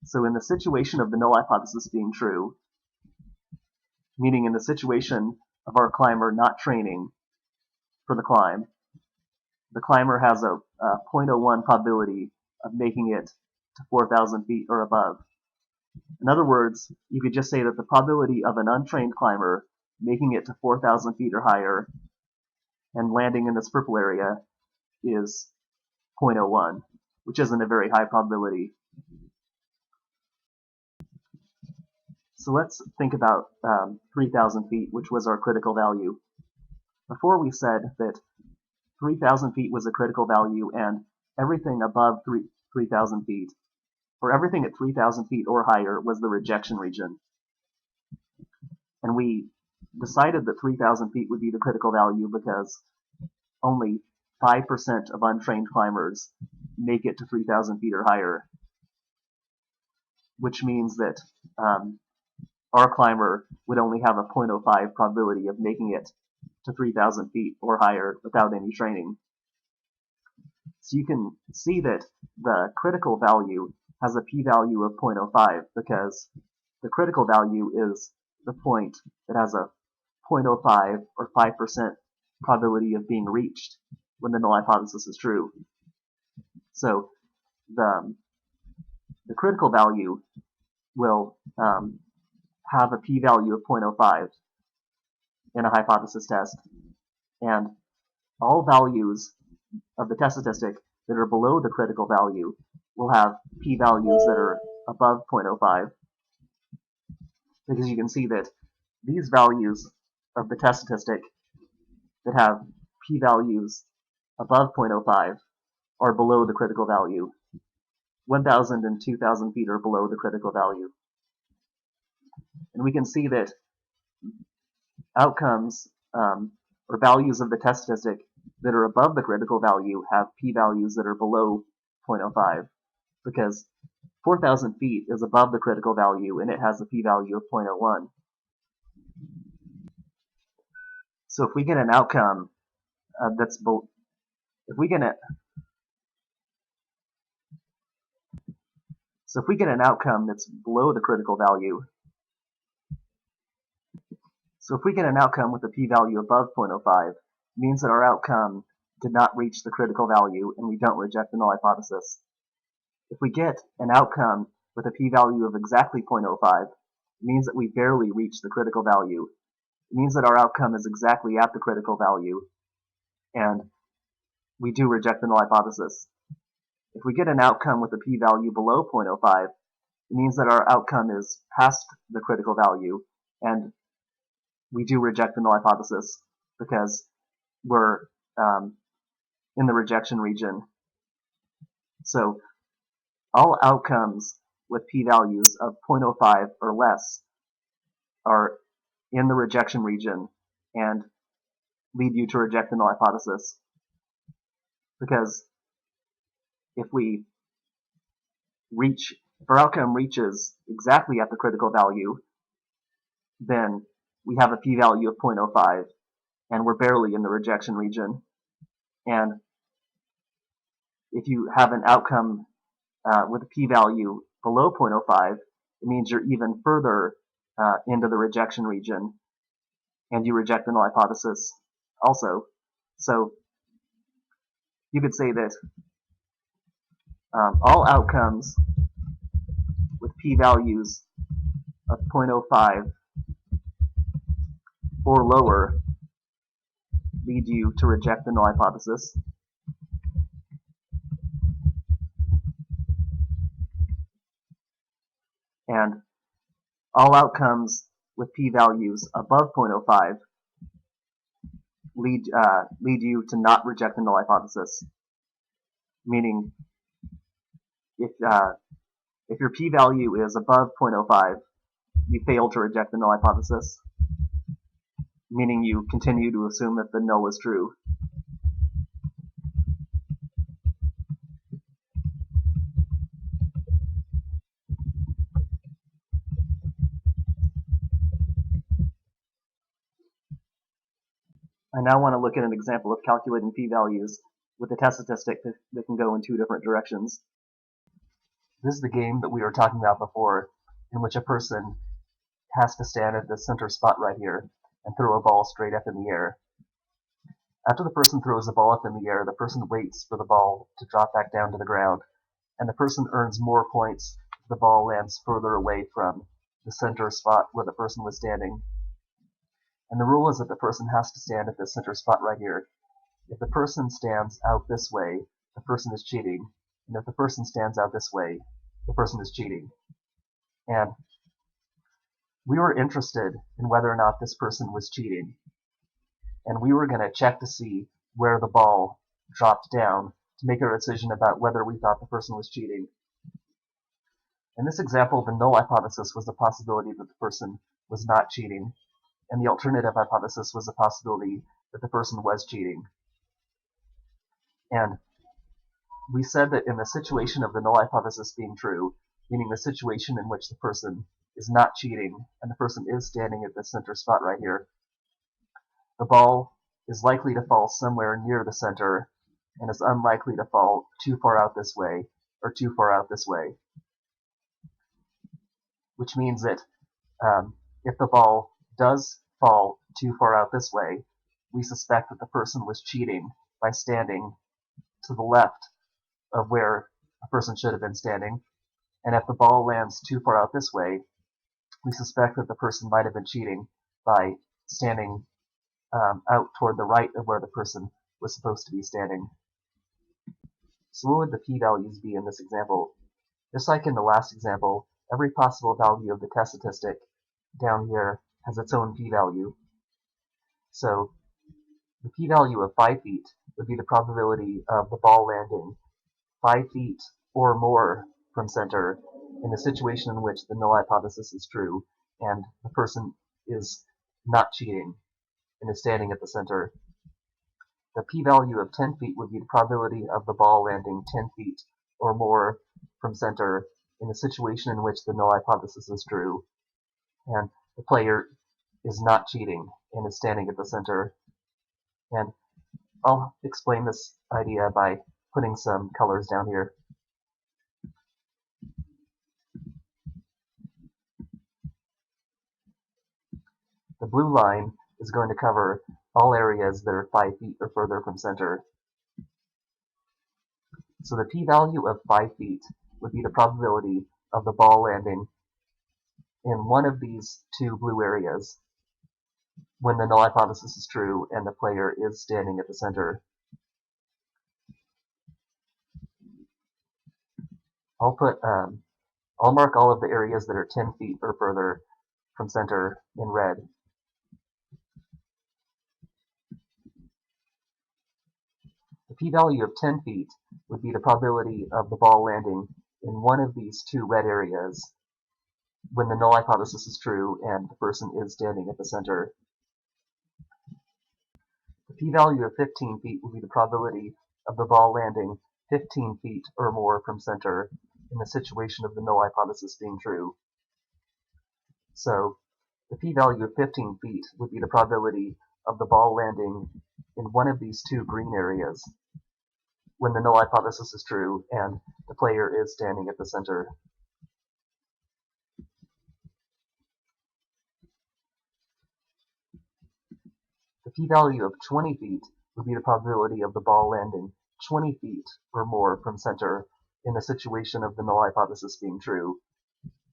So in the situation of the null hypothesis being true, meaning in the situation of our climber not training for the climb, the climber has a 0.01 probability of making it to 4,000 feet or above. In other words, you could just say that the probability of an untrained climber making it to 4,000 feet or higher and landing in this purple area is 0.01, which isn't a very high probability. So let's think about 3,000 feet, which was our critical value. Before we said that 3,000 feet was a critical value and everything above 3,000 feet, or everything at 3,000 feet or higher, was the rejection region. And we decided that 3,000 feet would be the critical value because only 5% of untrained climbers make it to 3,000 feet or higher, which means that our climber would only have a 0.05 probability of making it to 3,000 feet or higher without any training. So you can see that the critical value has a p-value of 0.05 because the critical value is the point that has a 0.05 or 5% probability of being reached when the null hypothesis is true. So the critical value will have a p-value of 0.05 in a hypothesis test, and all values of the test statistic that are below the critical value will have p-values that are above 0.05, because you can see that these values of the test statistic that have p-values above 0.05 are below the critical value. 1,000 and 2,000 feet are below the critical value. And we can see that outcomes or values of the test statistic that are above the critical value have p-values that are below 0.05 because 4,000 feet is above the critical value and it has a p-value of 0.01. So if we get an outcome if we get an outcome that's below the critical value, so if we get an outcome with a p-value above 0.05, it means that our outcome did not reach the critical value and we don't reject the null hypothesis. If we get an outcome with a p-value of exactly 0.05, it means that we barely reached the critical value. It means that our outcome is exactly at the critical value and we do reject the null hypothesis. If we get an outcome with a p-value below 0.05, it means that our outcome is past the critical value and we do reject the null hypothesis because we're in the rejection region. So all outcomes with p-values of 0.05 or less are in the rejection region and lead you to reject the null hypothesis. Because if we reach If our outcome reaches exactly at the critical value, then we have a p-value of 0.05, and we're barely in the rejection region. And if you have an outcome with a p-value below 0.05, it means you're even further into the rejection region, and you reject the null hypothesis also. So you could say that all outcomes with p-values of 0.05 or lower lead you to reject the null hypothesis. And all outcomes with p-values above 0.05 lead you to not reject the null hypothesis. Meaning, if your p-value is above 0.05, you fail to reject the null hypothesis, meaning you continue to assume that the null is true. I now want to look at an example of calculating p-values with a test statistic that can go in two different directions. This is the game that we were talking about before, in which a person has to stand at the center spot right here and throw a ball straight up in the air. After the person throws the ball up in the air, the person waits for the ball to drop back down to the ground, and the person earns more points if the ball lands further away from the center spot where the person was standing. And the rule is that the person has to stand at this center spot right here. If the person stands out this way, the person is cheating. And if the person stands out this way, the person is cheating. And we were interested in whether or not this person was cheating. And we were going to check to see where the ball dropped down to make a decision about whether we thought the person was cheating. In this example, the null hypothesis was the possibility that the person was not cheating, and the alternative hypothesis was the possibility that the person was cheating. And we said that in the situation of the null hypothesis being true, meaning the situation in which the person is not cheating and the person is standing at the center spot right here, the ball is likely to fall somewhere near the center and is unlikely to fall too far out this way or too far out this way. Which means that if the ball does fall too far out this way, we suspect that the person was cheating by standing to the left of where a person should have been standing. And if the ball lands too far out this way, we suspect that the person might have been cheating by standing out toward the right of where the person was supposed to be standing. So what would the p-values be in this example? Just like in the last example, every possible value of the test statistic down here has its own p-value. So the p-value of 5 feet would be the probability of the ball landing 5 feet or more from center in a situation in which the null hypothesis is true and the person is not cheating and is standing at the center. The p-value of 10 feet would be the probability of the ball landing 10 feet or more from center in a situation in which the null hypothesis is true and the player is not cheating and is standing at the center. And I'll explain this idea by putting some colors down here. The blue line is going to cover all areas that are 5 feet or further from center. So the p-value of 5 feet would be the probability of the ball landing in one of these two blue areas when the null hypothesis is true and the player is standing at the center. I'll mark all of the areas that are 10 feet or further from center in red. The p-value of 10 feet would be the probability of the ball landing in one of these two red areas when the null hypothesis is true and the person is standing at the center. The p-value of 15 feet would be the probability of the ball landing 15 feet or more from center in the situation of the null hypothesis being true. So the p-value of 15 feet would be the probability of the ball landing in one of these two green areas when the null hypothesis is true and the player is standing at the center. The p-value of 20 feet would be the probability of the ball landing 20 feet or more from center in the situation of the null hypothesis being true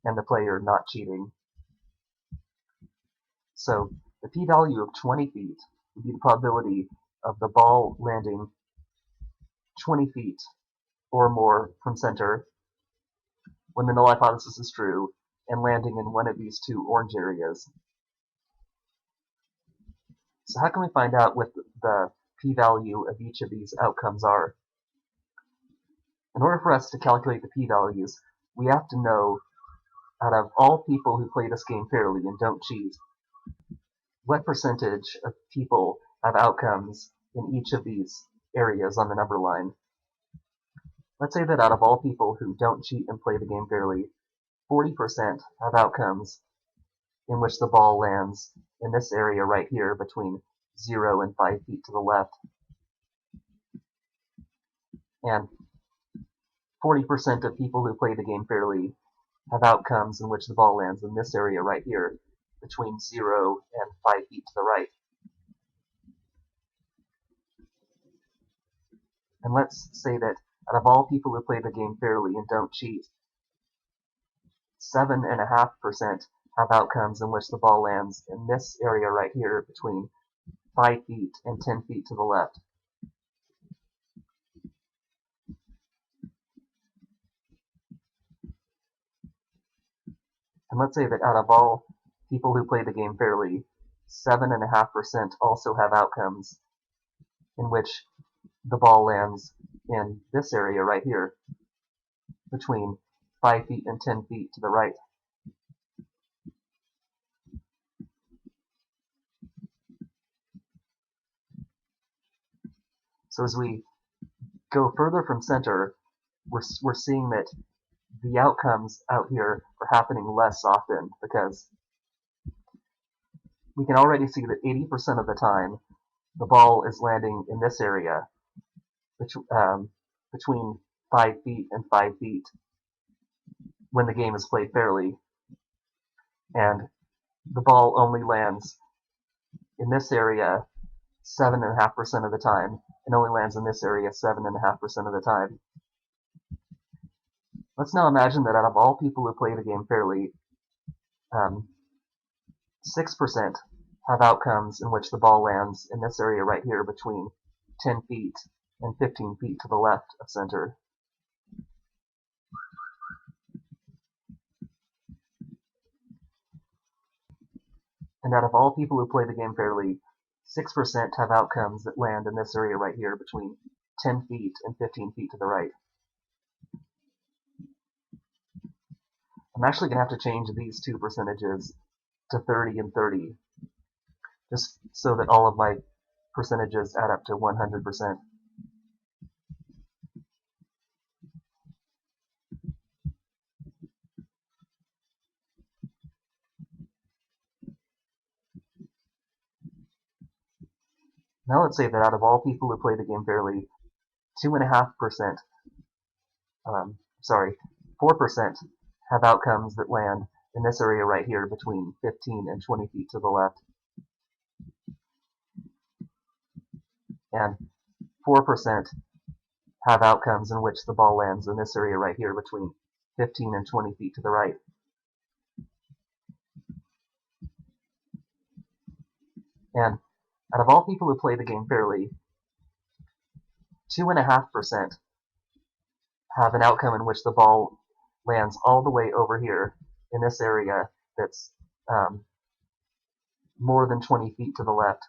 and the player not cheating. So the p-value of 20 feet would be the probability of the ball landing 20 feet or more from center when the null hypothesis is true and landing in one of these two orange areas. So how can we find out what the p-value of each of these outcomes are? In order for us to calculate the p-values, we have to know, out of all people who play this game fairly and don't cheat, what percentage of people have outcomes in each of these areas on the number line. Let's say that out of all people who don't cheat and play the game fairly, 40% have outcomes in which the ball lands in this area right here between 0 and 5 feet to the left. And 40% of people who play the game fairly have outcomes in which the ball lands in this area right here between 0 and 5 feet to the right. And let's say that out of all people who play the game fairly and don't cheat, 7.5% have outcomes in which the ball lands in this area right here between 5 feet and 10 feet to the left. And let's say that out of all people who play the game fairly, 7.5% also have outcomes in which the ball lands in this area right here between 5 feet and 10 feet to the right. So as we go further from center, we're seeing that the outcomes out here are happening less often because we can already see that 80% of the time the ball is landing in this area between 5 feet and 5 feet when the game is played fairly, and the ball only lands in this area 7.5% of the time and only lands in this area 7.5% of the time. Let's now imagine that out of all people who play the game fairly, 6% have outcomes in which the ball lands in this area right here between 10 feet and 15 feet to the left of center. And out of all people who play the game fairly, 6% have outcomes that land in this area right here between 10 feet and 15 feet to the right. I'm actually going to have to change these two percentages to 30 and 30, just so that all of my percentages add up to 100%. Now let's say that out of all people who play the game fairly, 2.5%, 4% have outcomes that land in this area right here between 15 and 20 feet to the left. And 4% have outcomes in which the ball lands in this area right here between 15 and 20 feet to the right. And out of all people who play the game fairly, 2.5% have an outcome in which the ball lands all the way over here in this area that's more than 20 feet to the left.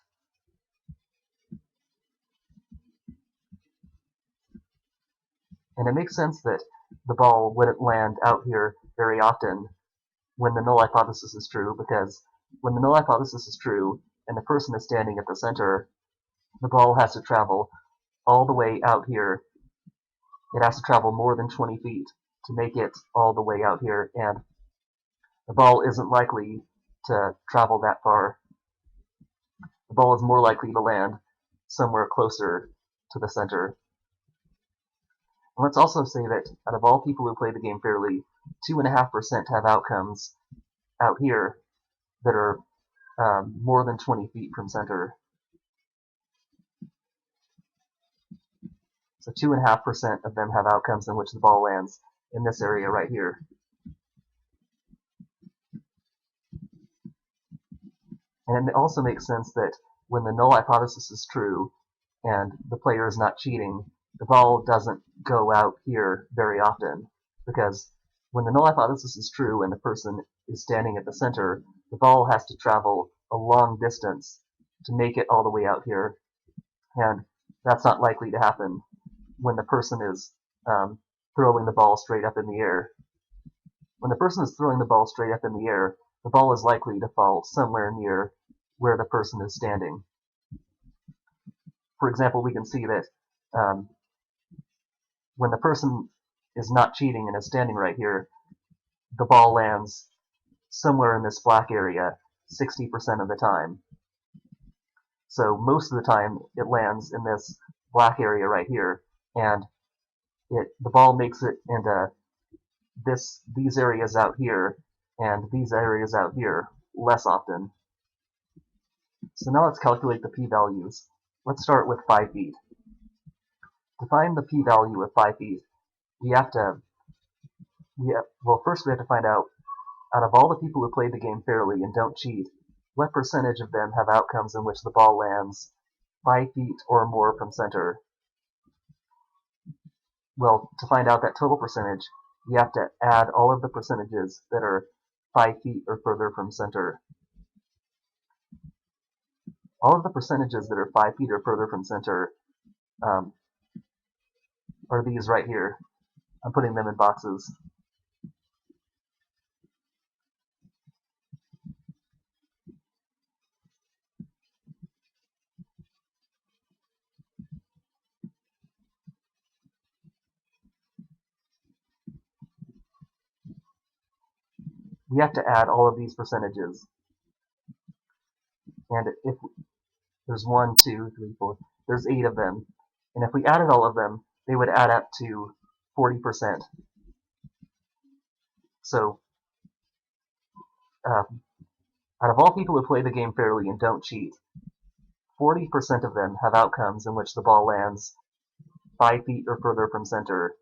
And it makes sense that the ball wouldn't land out here very often when the null hypothesis is true, because when the null hypothesis is true and the person is standing at the center, the ball has to travel all the way out here. It has to travel more than 20 feet to make it all the way out here, and the ball isn't likely to travel that far. The ball is more likely to land somewhere closer to the center. And let's also say that out of all people who play the game fairly, 2.5% have outcomes out here that are more than 20 feet from center. So 2.5% of them have outcomes in which the ball lands in this area right here. And it also makes sense that when the null hypothesis is true and the player is not cheating, the ball doesn't go out here very often, because when the null hypothesis is true and the person is standing at the center, the ball has to travel a long distance to make it all the way out here, and that's not likely to happen when the person is throwing the ball straight up in the air. When the person is throwing the ball straight up in the air, the ball is likely to fall somewhere near where the person is standing. For example, we can see that when the person is not cheating and is standing right here, the ball lands somewhere in this black area 60% of the time. So most of the time it lands in this black area right here, and the ball makes it into these areas out here and these areas out here less often. So now let's calculate the p-values. Let's start with 5 feet. To find the p-value of 5 feet, first we have to find out of all the people who play the game fairly and don't cheat, what percentage of them have outcomes in which the ball lands 5 feet or more from center. Well, to find out that total percentage, we have to add all of the percentages that are 5 feet or further from center. All of the percentages that are 5 feet or further from center are these right here. I'm putting them in boxes. We have to add all of these percentages. And if there's 1, 2, 3, 4, there's 8 of them. And if we added all of them, they would add up to 40%. So, out of all people who play the game fairly and don't cheat, 40% of them have outcomes in which the ball lands 5 feet or further from center.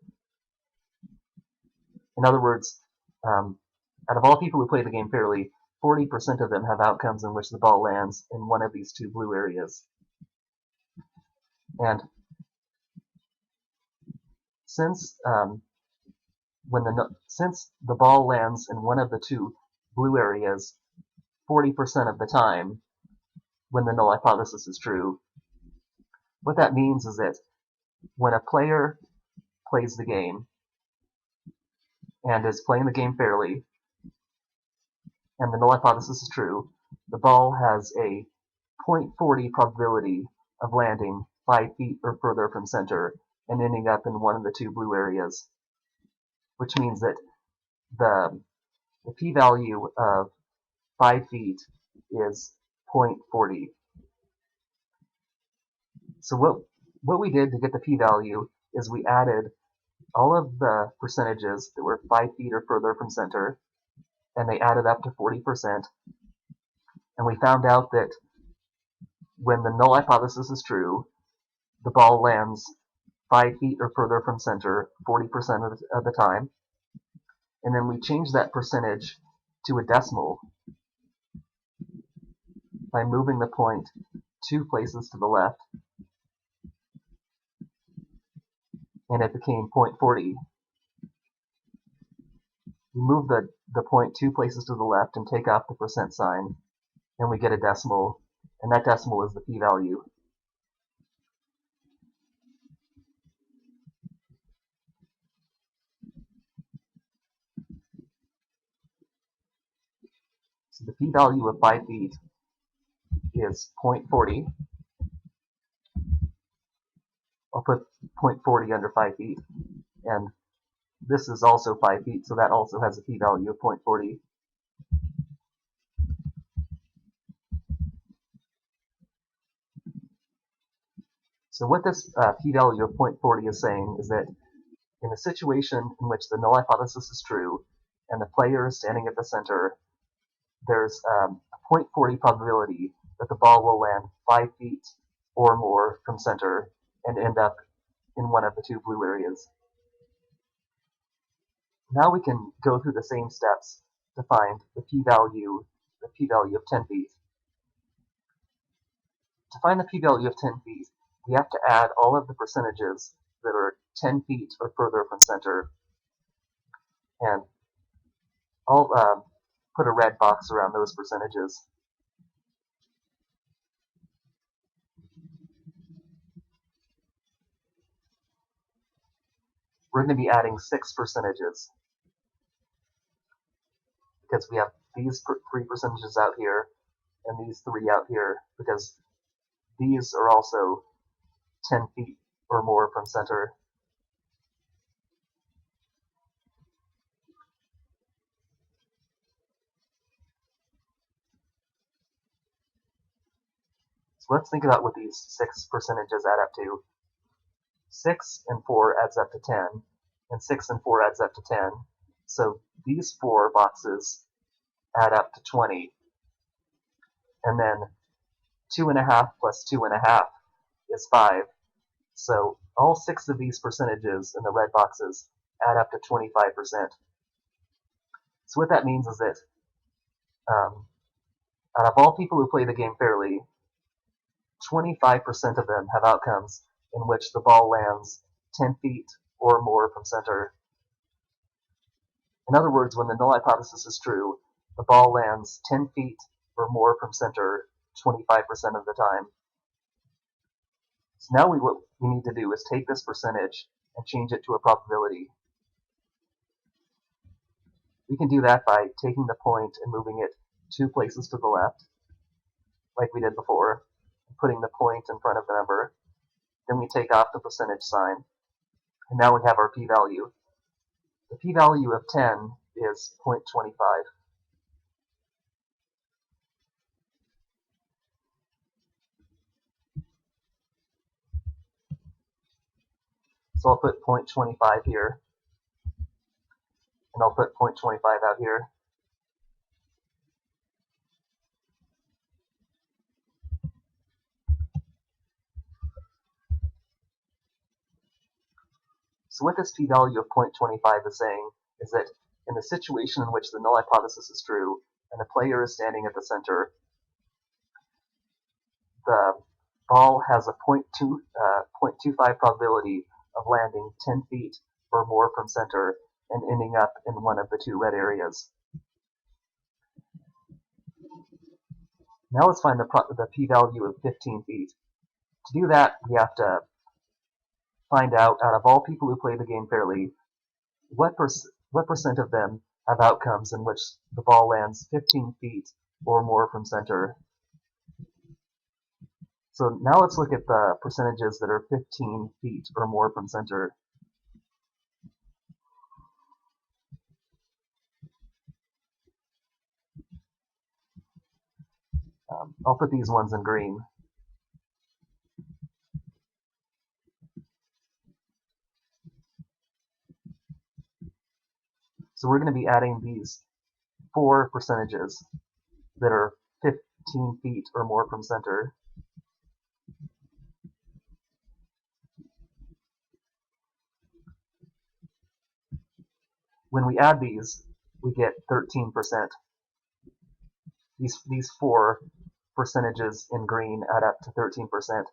In other words, out of all people who play the game fairly, 40% of them have outcomes in which the ball lands in one of these two blue areas. And since the ball lands in one of the two blue areas 40% of the time when the null hypothesis is true, what that means is that when a player plays the game and is playing the game fairly, and the null hypothesis is true, the ball has a 0.40 probability of landing 5 feet or further from center and ending up in one of the two blue areas, which means that the p-value of 5 feet is 0.40. So what we did to get the p-value is we added all of the percentages that were 5 feet or further from center, and they added up to 40%. And we found out that when the null hypothesis is true, the ball lands 5 feet or further from center 40% of the time. And then we change that percentage to a decimal by moving the point 2 places to the left, and it became 0.40. We move the point 2 places to the left and take off the percent sign, and we get a decimal, and that decimal is the p-value. So the p-value of 5 feet is 0.40. I'll put 0.40 under 5 feet, and This is also 5 feet, so that also has a p-value of 0.40. So what this p-value of 0.40 is saying is that in a situation in which the null hypothesis is true and the player is standing at the center, there's a 0.40 probability that the ball will land 5 feet or more from center and end up in one of the two blue areas. Now we can go through the same steps to find the p-value of 10 feet. To find the p-value of 10 feet, we have to add all of the percentages that are 10 feet or further from center, and I'll put a red box around those percentages. We're going to be adding 6 percentages because we have these 3 percentages out here and these 3 out here, because these are also 10 feet or more from center. So let's think about what these 6 percentages add up to. 6 and 4 adds up to 10, and 6 and 4 adds up to 10. So these 4 boxes add up to 20. And then 2.5 plus 2.5 is 5. So all 6 of these percentages in the red boxes add up to 25%. So what that means is that out of all people who play the game fairly, 25% of them have outcomes in which the ball lands 10 feet or more from center. In other words, when the null hypothesis is true, the ball lands 10 feet or more from center 25% of the time. So now what we need to do is take this percentage and change it to a probability. We can do that by taking the point and moving it 2 places to the left, like we did before, and putting the point in front of the number. Then we take off the percentage sign, and now we have our p-value. The p-value of 10 is 0.25. So I'll put 0.25 here, and I'll put 0.25 out here. So what this p-value of 0.25 is saying is that in the situation in which the null hypothesis is true and the player is standing at the center, the ball has a 0.25 probability of landing 10 feet or more from center and ending up in one of the 2 red areas. Now let's find the p-value of 15 feet. To do that, we have to find out of all people who play the game fairly, what percent of them have outcomes in which the ball lands 15 feet or more from center. So now let's look at the percentages that are 15 feet or more from center. I'll put these ones in green. So we're going to be adding these 4 percentages that are 15 feet or more from center. When we add these, we get 13%. These 4 percentages in green add up to 13%.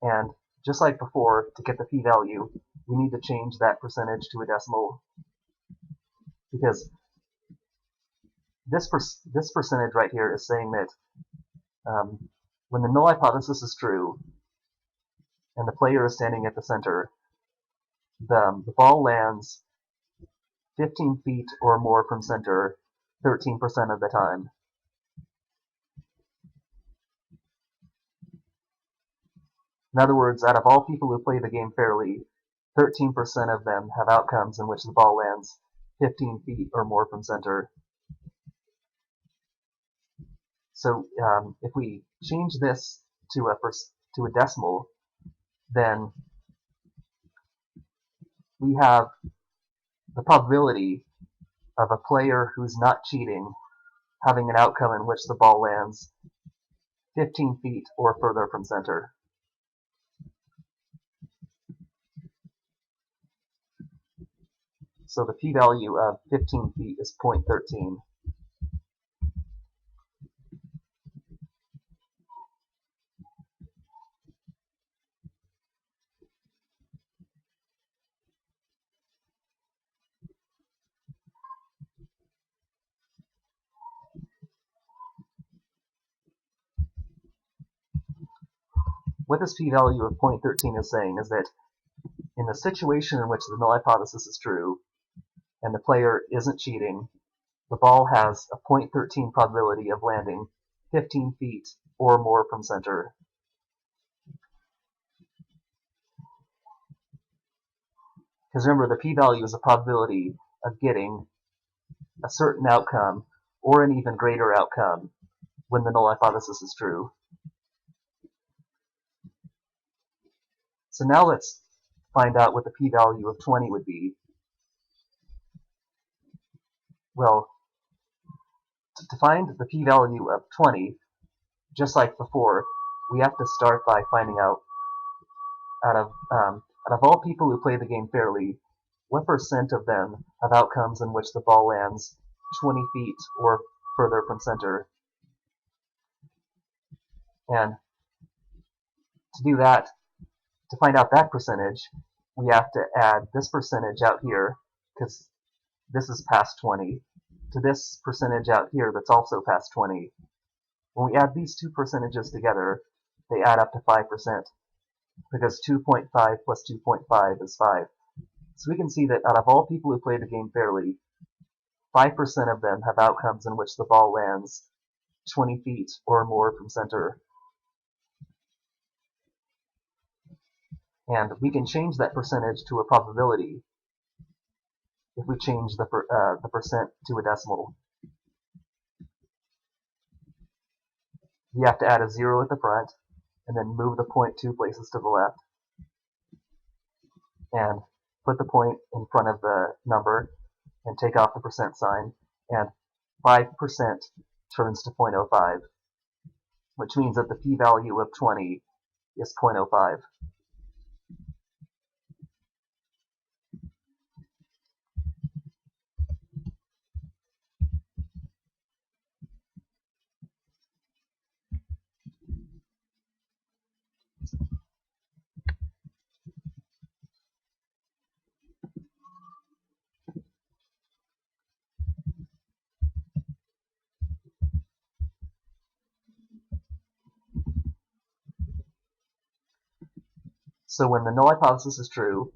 And just like before, to get the p-value, we need to change that percentage to a decimal, because this percentage right here is saying that when the null hypothesis is true and the player is standing at the center, the ball lands 15 feet or more from center 13% of the time. In other words, out of all people who play the game fairly, 13% of them have outcomes in which the ball lands 15 feet or more from center. So if we change this to a decimal, then we have the probability of a player who's not cheating having an outcome in which the ball lands 15 feet or further from center. So the p-value of 15 feet is 0.13. What this p-value of 0.13 is saying is that in the situation in which the null hypothesis is true and the player isn't cheating, the ball has a 0.13 probability of landing 15 feet or more from center. Because remember, the p-value is a probability of getting a certain outcome or an even greater outcome when the null hypothesis is true. So now let's find out what the p-value of 20 would be. Well, to find the p-value of 20, just like before, we have to start by finding out out of all people who play the game fairly, what percent of them have outcomes in which the ball lands 20 feet or further from center. And to do that, to find out that percentage, we have to add this percentage out here, because this is past 20, to this percentage out here that's also past 20. When we add these two percentages together, they add up to 5%, because 2.5 plus 2.5 is 5. So we can see that out of all people who play the game fairly, 5% of them have outcomes in which the ball lands 20 feet or more from center. And we can change that percentage to a probability if we change the percent to a decimal. We have to add a 0 at the front, and then move the point 2 places to the left, and put the point in front of the number, and take off the percent sign, and 5% turns to 0.05, which means that the p-value of 20 is 0.05. So when the null hypothesis is true,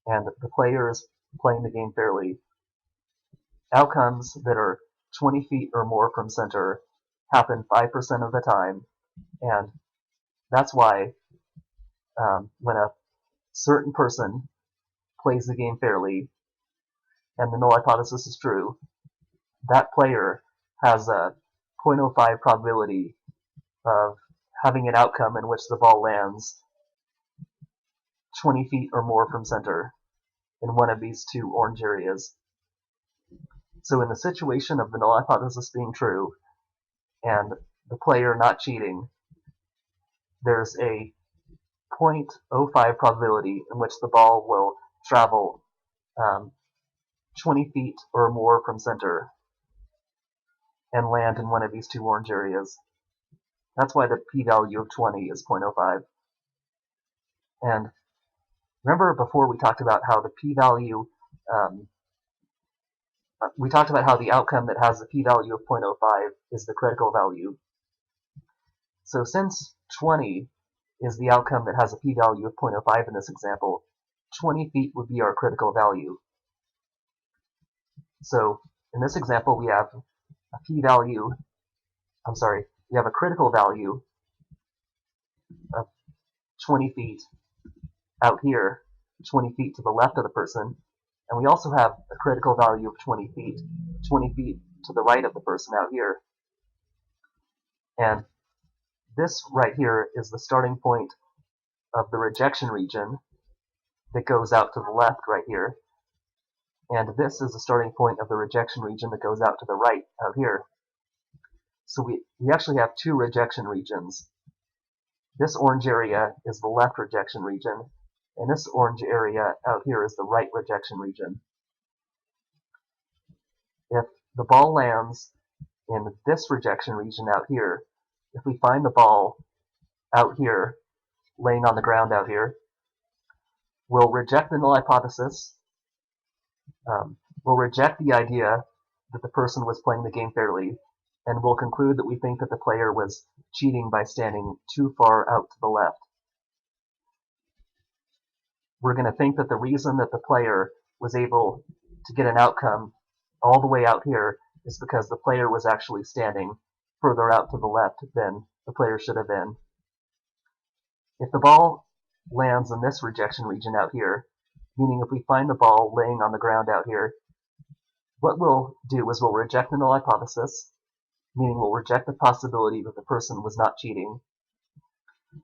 and the player is playing the game fairly, outcomes that are 20 feet or more from center happen 5% of the time, and that's why when a certain person plays the game fairly and the null hypothesis is true, that player has a 0.05 probability of having an outcome in which the ball lands 20 feet or more from center in one of these two orange areas. So in the situation of the null hypothesis being true and the player not cheating, there's a 0.05 probability in which the ball will travel 20 feet or more from center and land in one of these two orange areas. That's why the p-value of 20 is 0.05. And remember before we talked about how the p-value, we talked about how the outcome that has the p-value of 0.05 is the critical value. So since 20 is the outcome that has a p-value of 0.05 in this example, 20 feet would be our critical value. So in this example, we have a p-value, we have a critical value of 20 feet out here, 20 feet to the left of the person, and we also have a critical value of 20 feet to the right of the person out here. And this right here is the starting point of the rejection region that goes out to the left right here. And this is the starting point of the rejection region that goes out to the right out here. So we actually have two rejection regions. This orange area is the left rejection region, and this orange area out here is the right rejection region. If the ball lands in this rejection region out here, if we find the ball out here, laying on the ground out here, we'll reject the null hypothesis. We'll reject the idea that the person was playing the game fairly, and we'll conclude that we think that the player was cheating by standing too far out to the left. We're going to think that the reason that the player was able to get an outcome all the way out here is because the player was actually standing further out to the left than the player should have been. If the ball lands in this rejection region out here, meaning if we find the ball laying on the ground out here, what we'll do is we'll reject the null hypothesis, meaning we'll reject the possibility that the person was not cheating,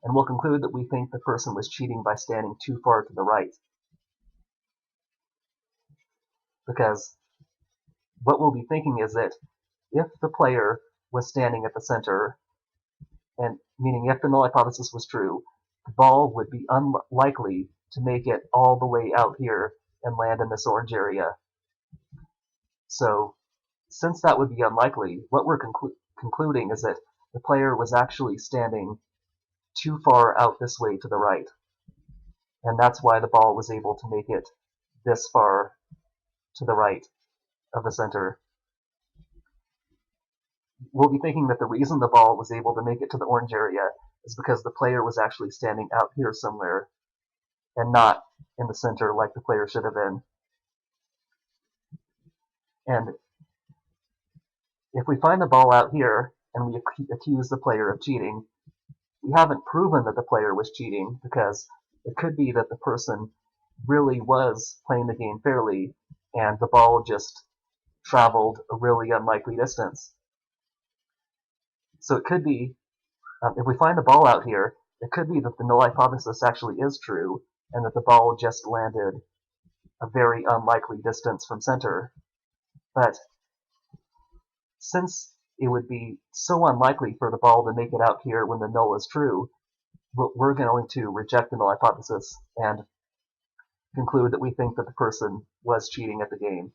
and we'll conclude that we think the person was cheating by standing too far to the right. Because what we'll be thinking is that if the player was standing at the center, and meaning if the null hypothesis was true, the ball would be unlikely to make it all the way out here and land in this orange area. So, since that would be unlikely, what we're concluding is that the player was actually standing too far out this way to the right. And that's why the ball was able to make it this far to the right of the center. We'll be thinking that the reason the ball was able to make it to the orange area is because the player was actually standing out here somewhere and not in the center like the player should have been. And if we find the ball out here and we accuse the player of cheating, we haven't proven that the player was cheating, because it could be that the person really was playing the game fairly and the ball just traveled a really unlikely distance. So it could be, if we find the ball out here, it could be that the null hypothesis actually is true and that the ball just landed a very unlikely distance from center. But since it would be so unlikely for the ball to make it out here when the null is true, we're going to reject the null hypothesis and conclude that we think that the person was cheating at the game.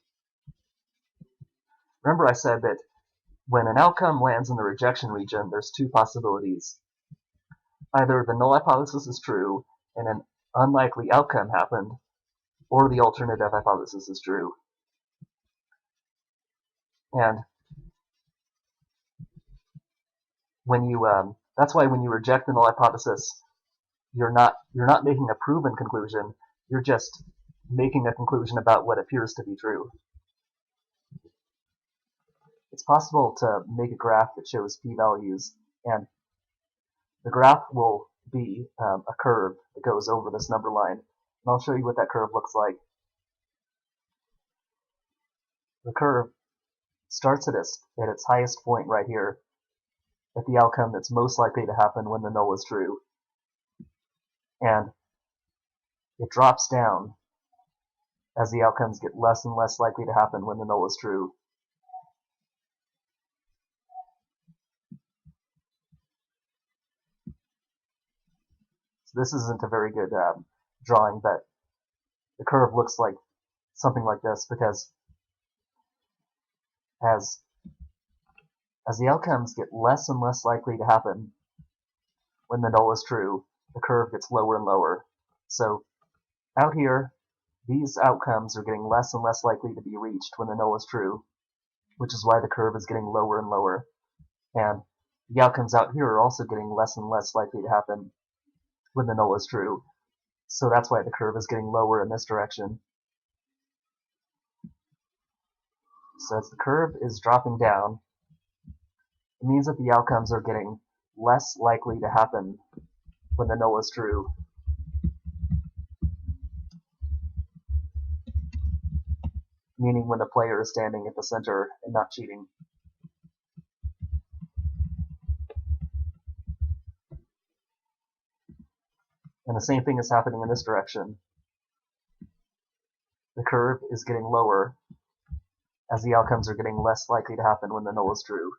Remember I said that when an outcome lands in the rejection region, there's two possibilities. Either the null hypothesis is true and an unlikely outcome happened, or the alternative hypothesis is true. And that's why when you reject the null hypothesis, you're not making a proven conclusion, you're just making a conclusion about what appears to be true. It's possible to make a graph that shows p-values, and the graph will be a curve that goes over this number line. And I'll show you what that curve looks like. The curve starts at its highest point right here, at the outcome that's most likely to happen when the null is true. And it drops down as the outcomes get less and less likely to happen when the null is true. So this isn't a very good drawing, but the curve looks like something like this, because as the outcomes get less and less likely to happen when the null is true, the curve gets lower and lower. So out here, these outcomes are getting less and less likely to be reached when the null is true, which is why the curve is getting lower and lower. And the outcomes out here are also getting less and less likely to happen when the null is true. So that's why the curve is getting lower in this direction. So as the curve is dropping down, it means that the outcomes are getting less likely to happen when the null is true. meaning when the player is standing at the center and not cheating. And the same thing is happening in this direction. The curve is getting lower as the outcomes are getting less likely to happen when the null is true.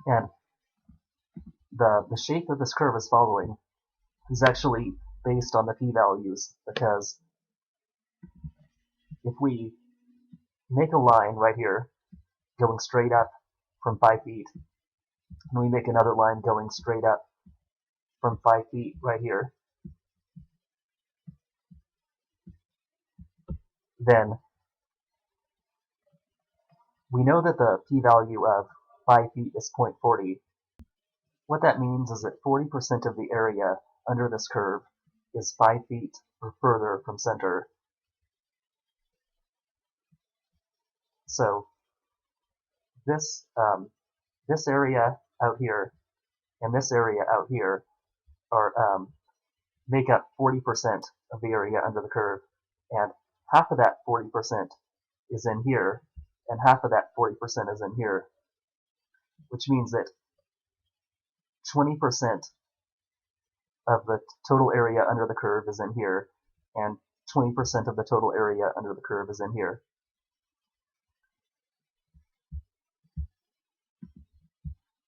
And the shape that this curve is following is actually based on the p-values, because if we make a line right here going straight up from 5 feet, and we make another line going straight up from 5 feet right here, then we know that the p-value of 5 feet is 0.40. What that means is that 40% of the area under this curve is 5 feet or further from center. So this area out here and this area out here are make up 40% of the area under the curve, and half of that 40% is in here, and half of that 40% is in here, which means that 20% of the total area under the curve is in here, and 20% of the total area under the curve is in here.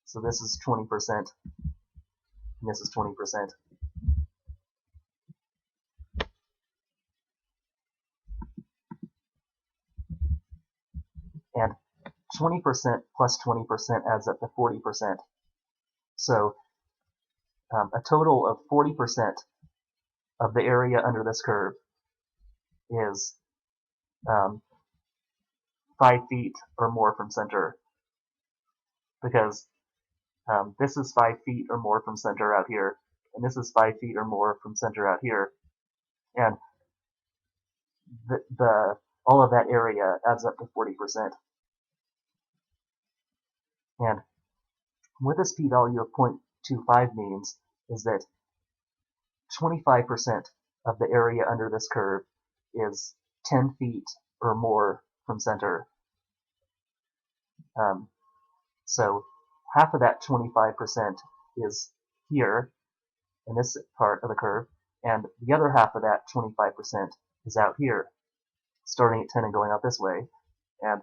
So this is 20%, and this is 20%. And 20% plus 20% adds up to 40%. So a total of 40% of the area under this curve is 5 feet or more from center, because this is 5 feet or more from center out here, and this is 5 feet or more from center out here, and all of that area adds up to 40%. And what this p-value of 0.25 means is that 25% of the area under this curve is 10 feet or more from center. So half of that 25% is here in this part of the curve, and the other half of that 25% is out here, starting at 10 and going out this way. And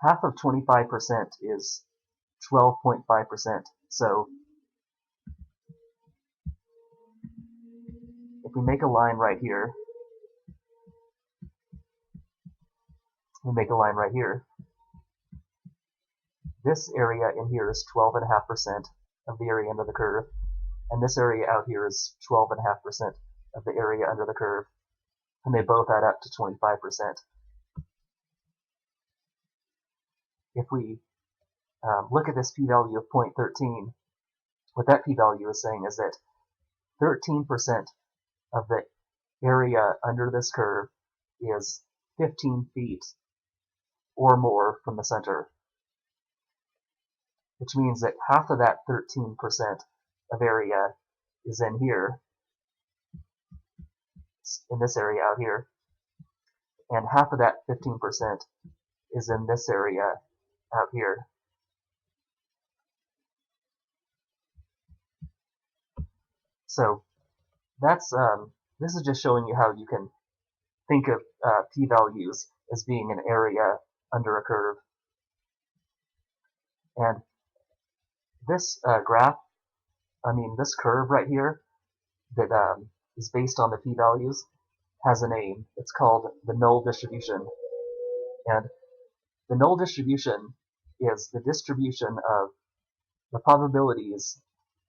half of 25% is 12.5%. So if we make a line right here, this area in here is 12.5% of the area under the curve, and this area out here is 12.5% of the area under the curve, and they both add up to 25%. If we look at this p-value of 0.13, what that p-value is saying is that 13% of the area under this curve is 15 feet or more from the center, which means that half of that 13% of area is in here, in this area out here, and half of that 15% is in this area out here. So that's this is just showing you how you can think of p-values as being an area under a curve. And this this curve right here that is based on the p-values has a name. It's called the Null Distribution. And the Null Distribution is the distribution of the probabilities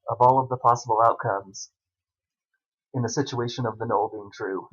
of all of the possible outcomes in the situation of the null being true.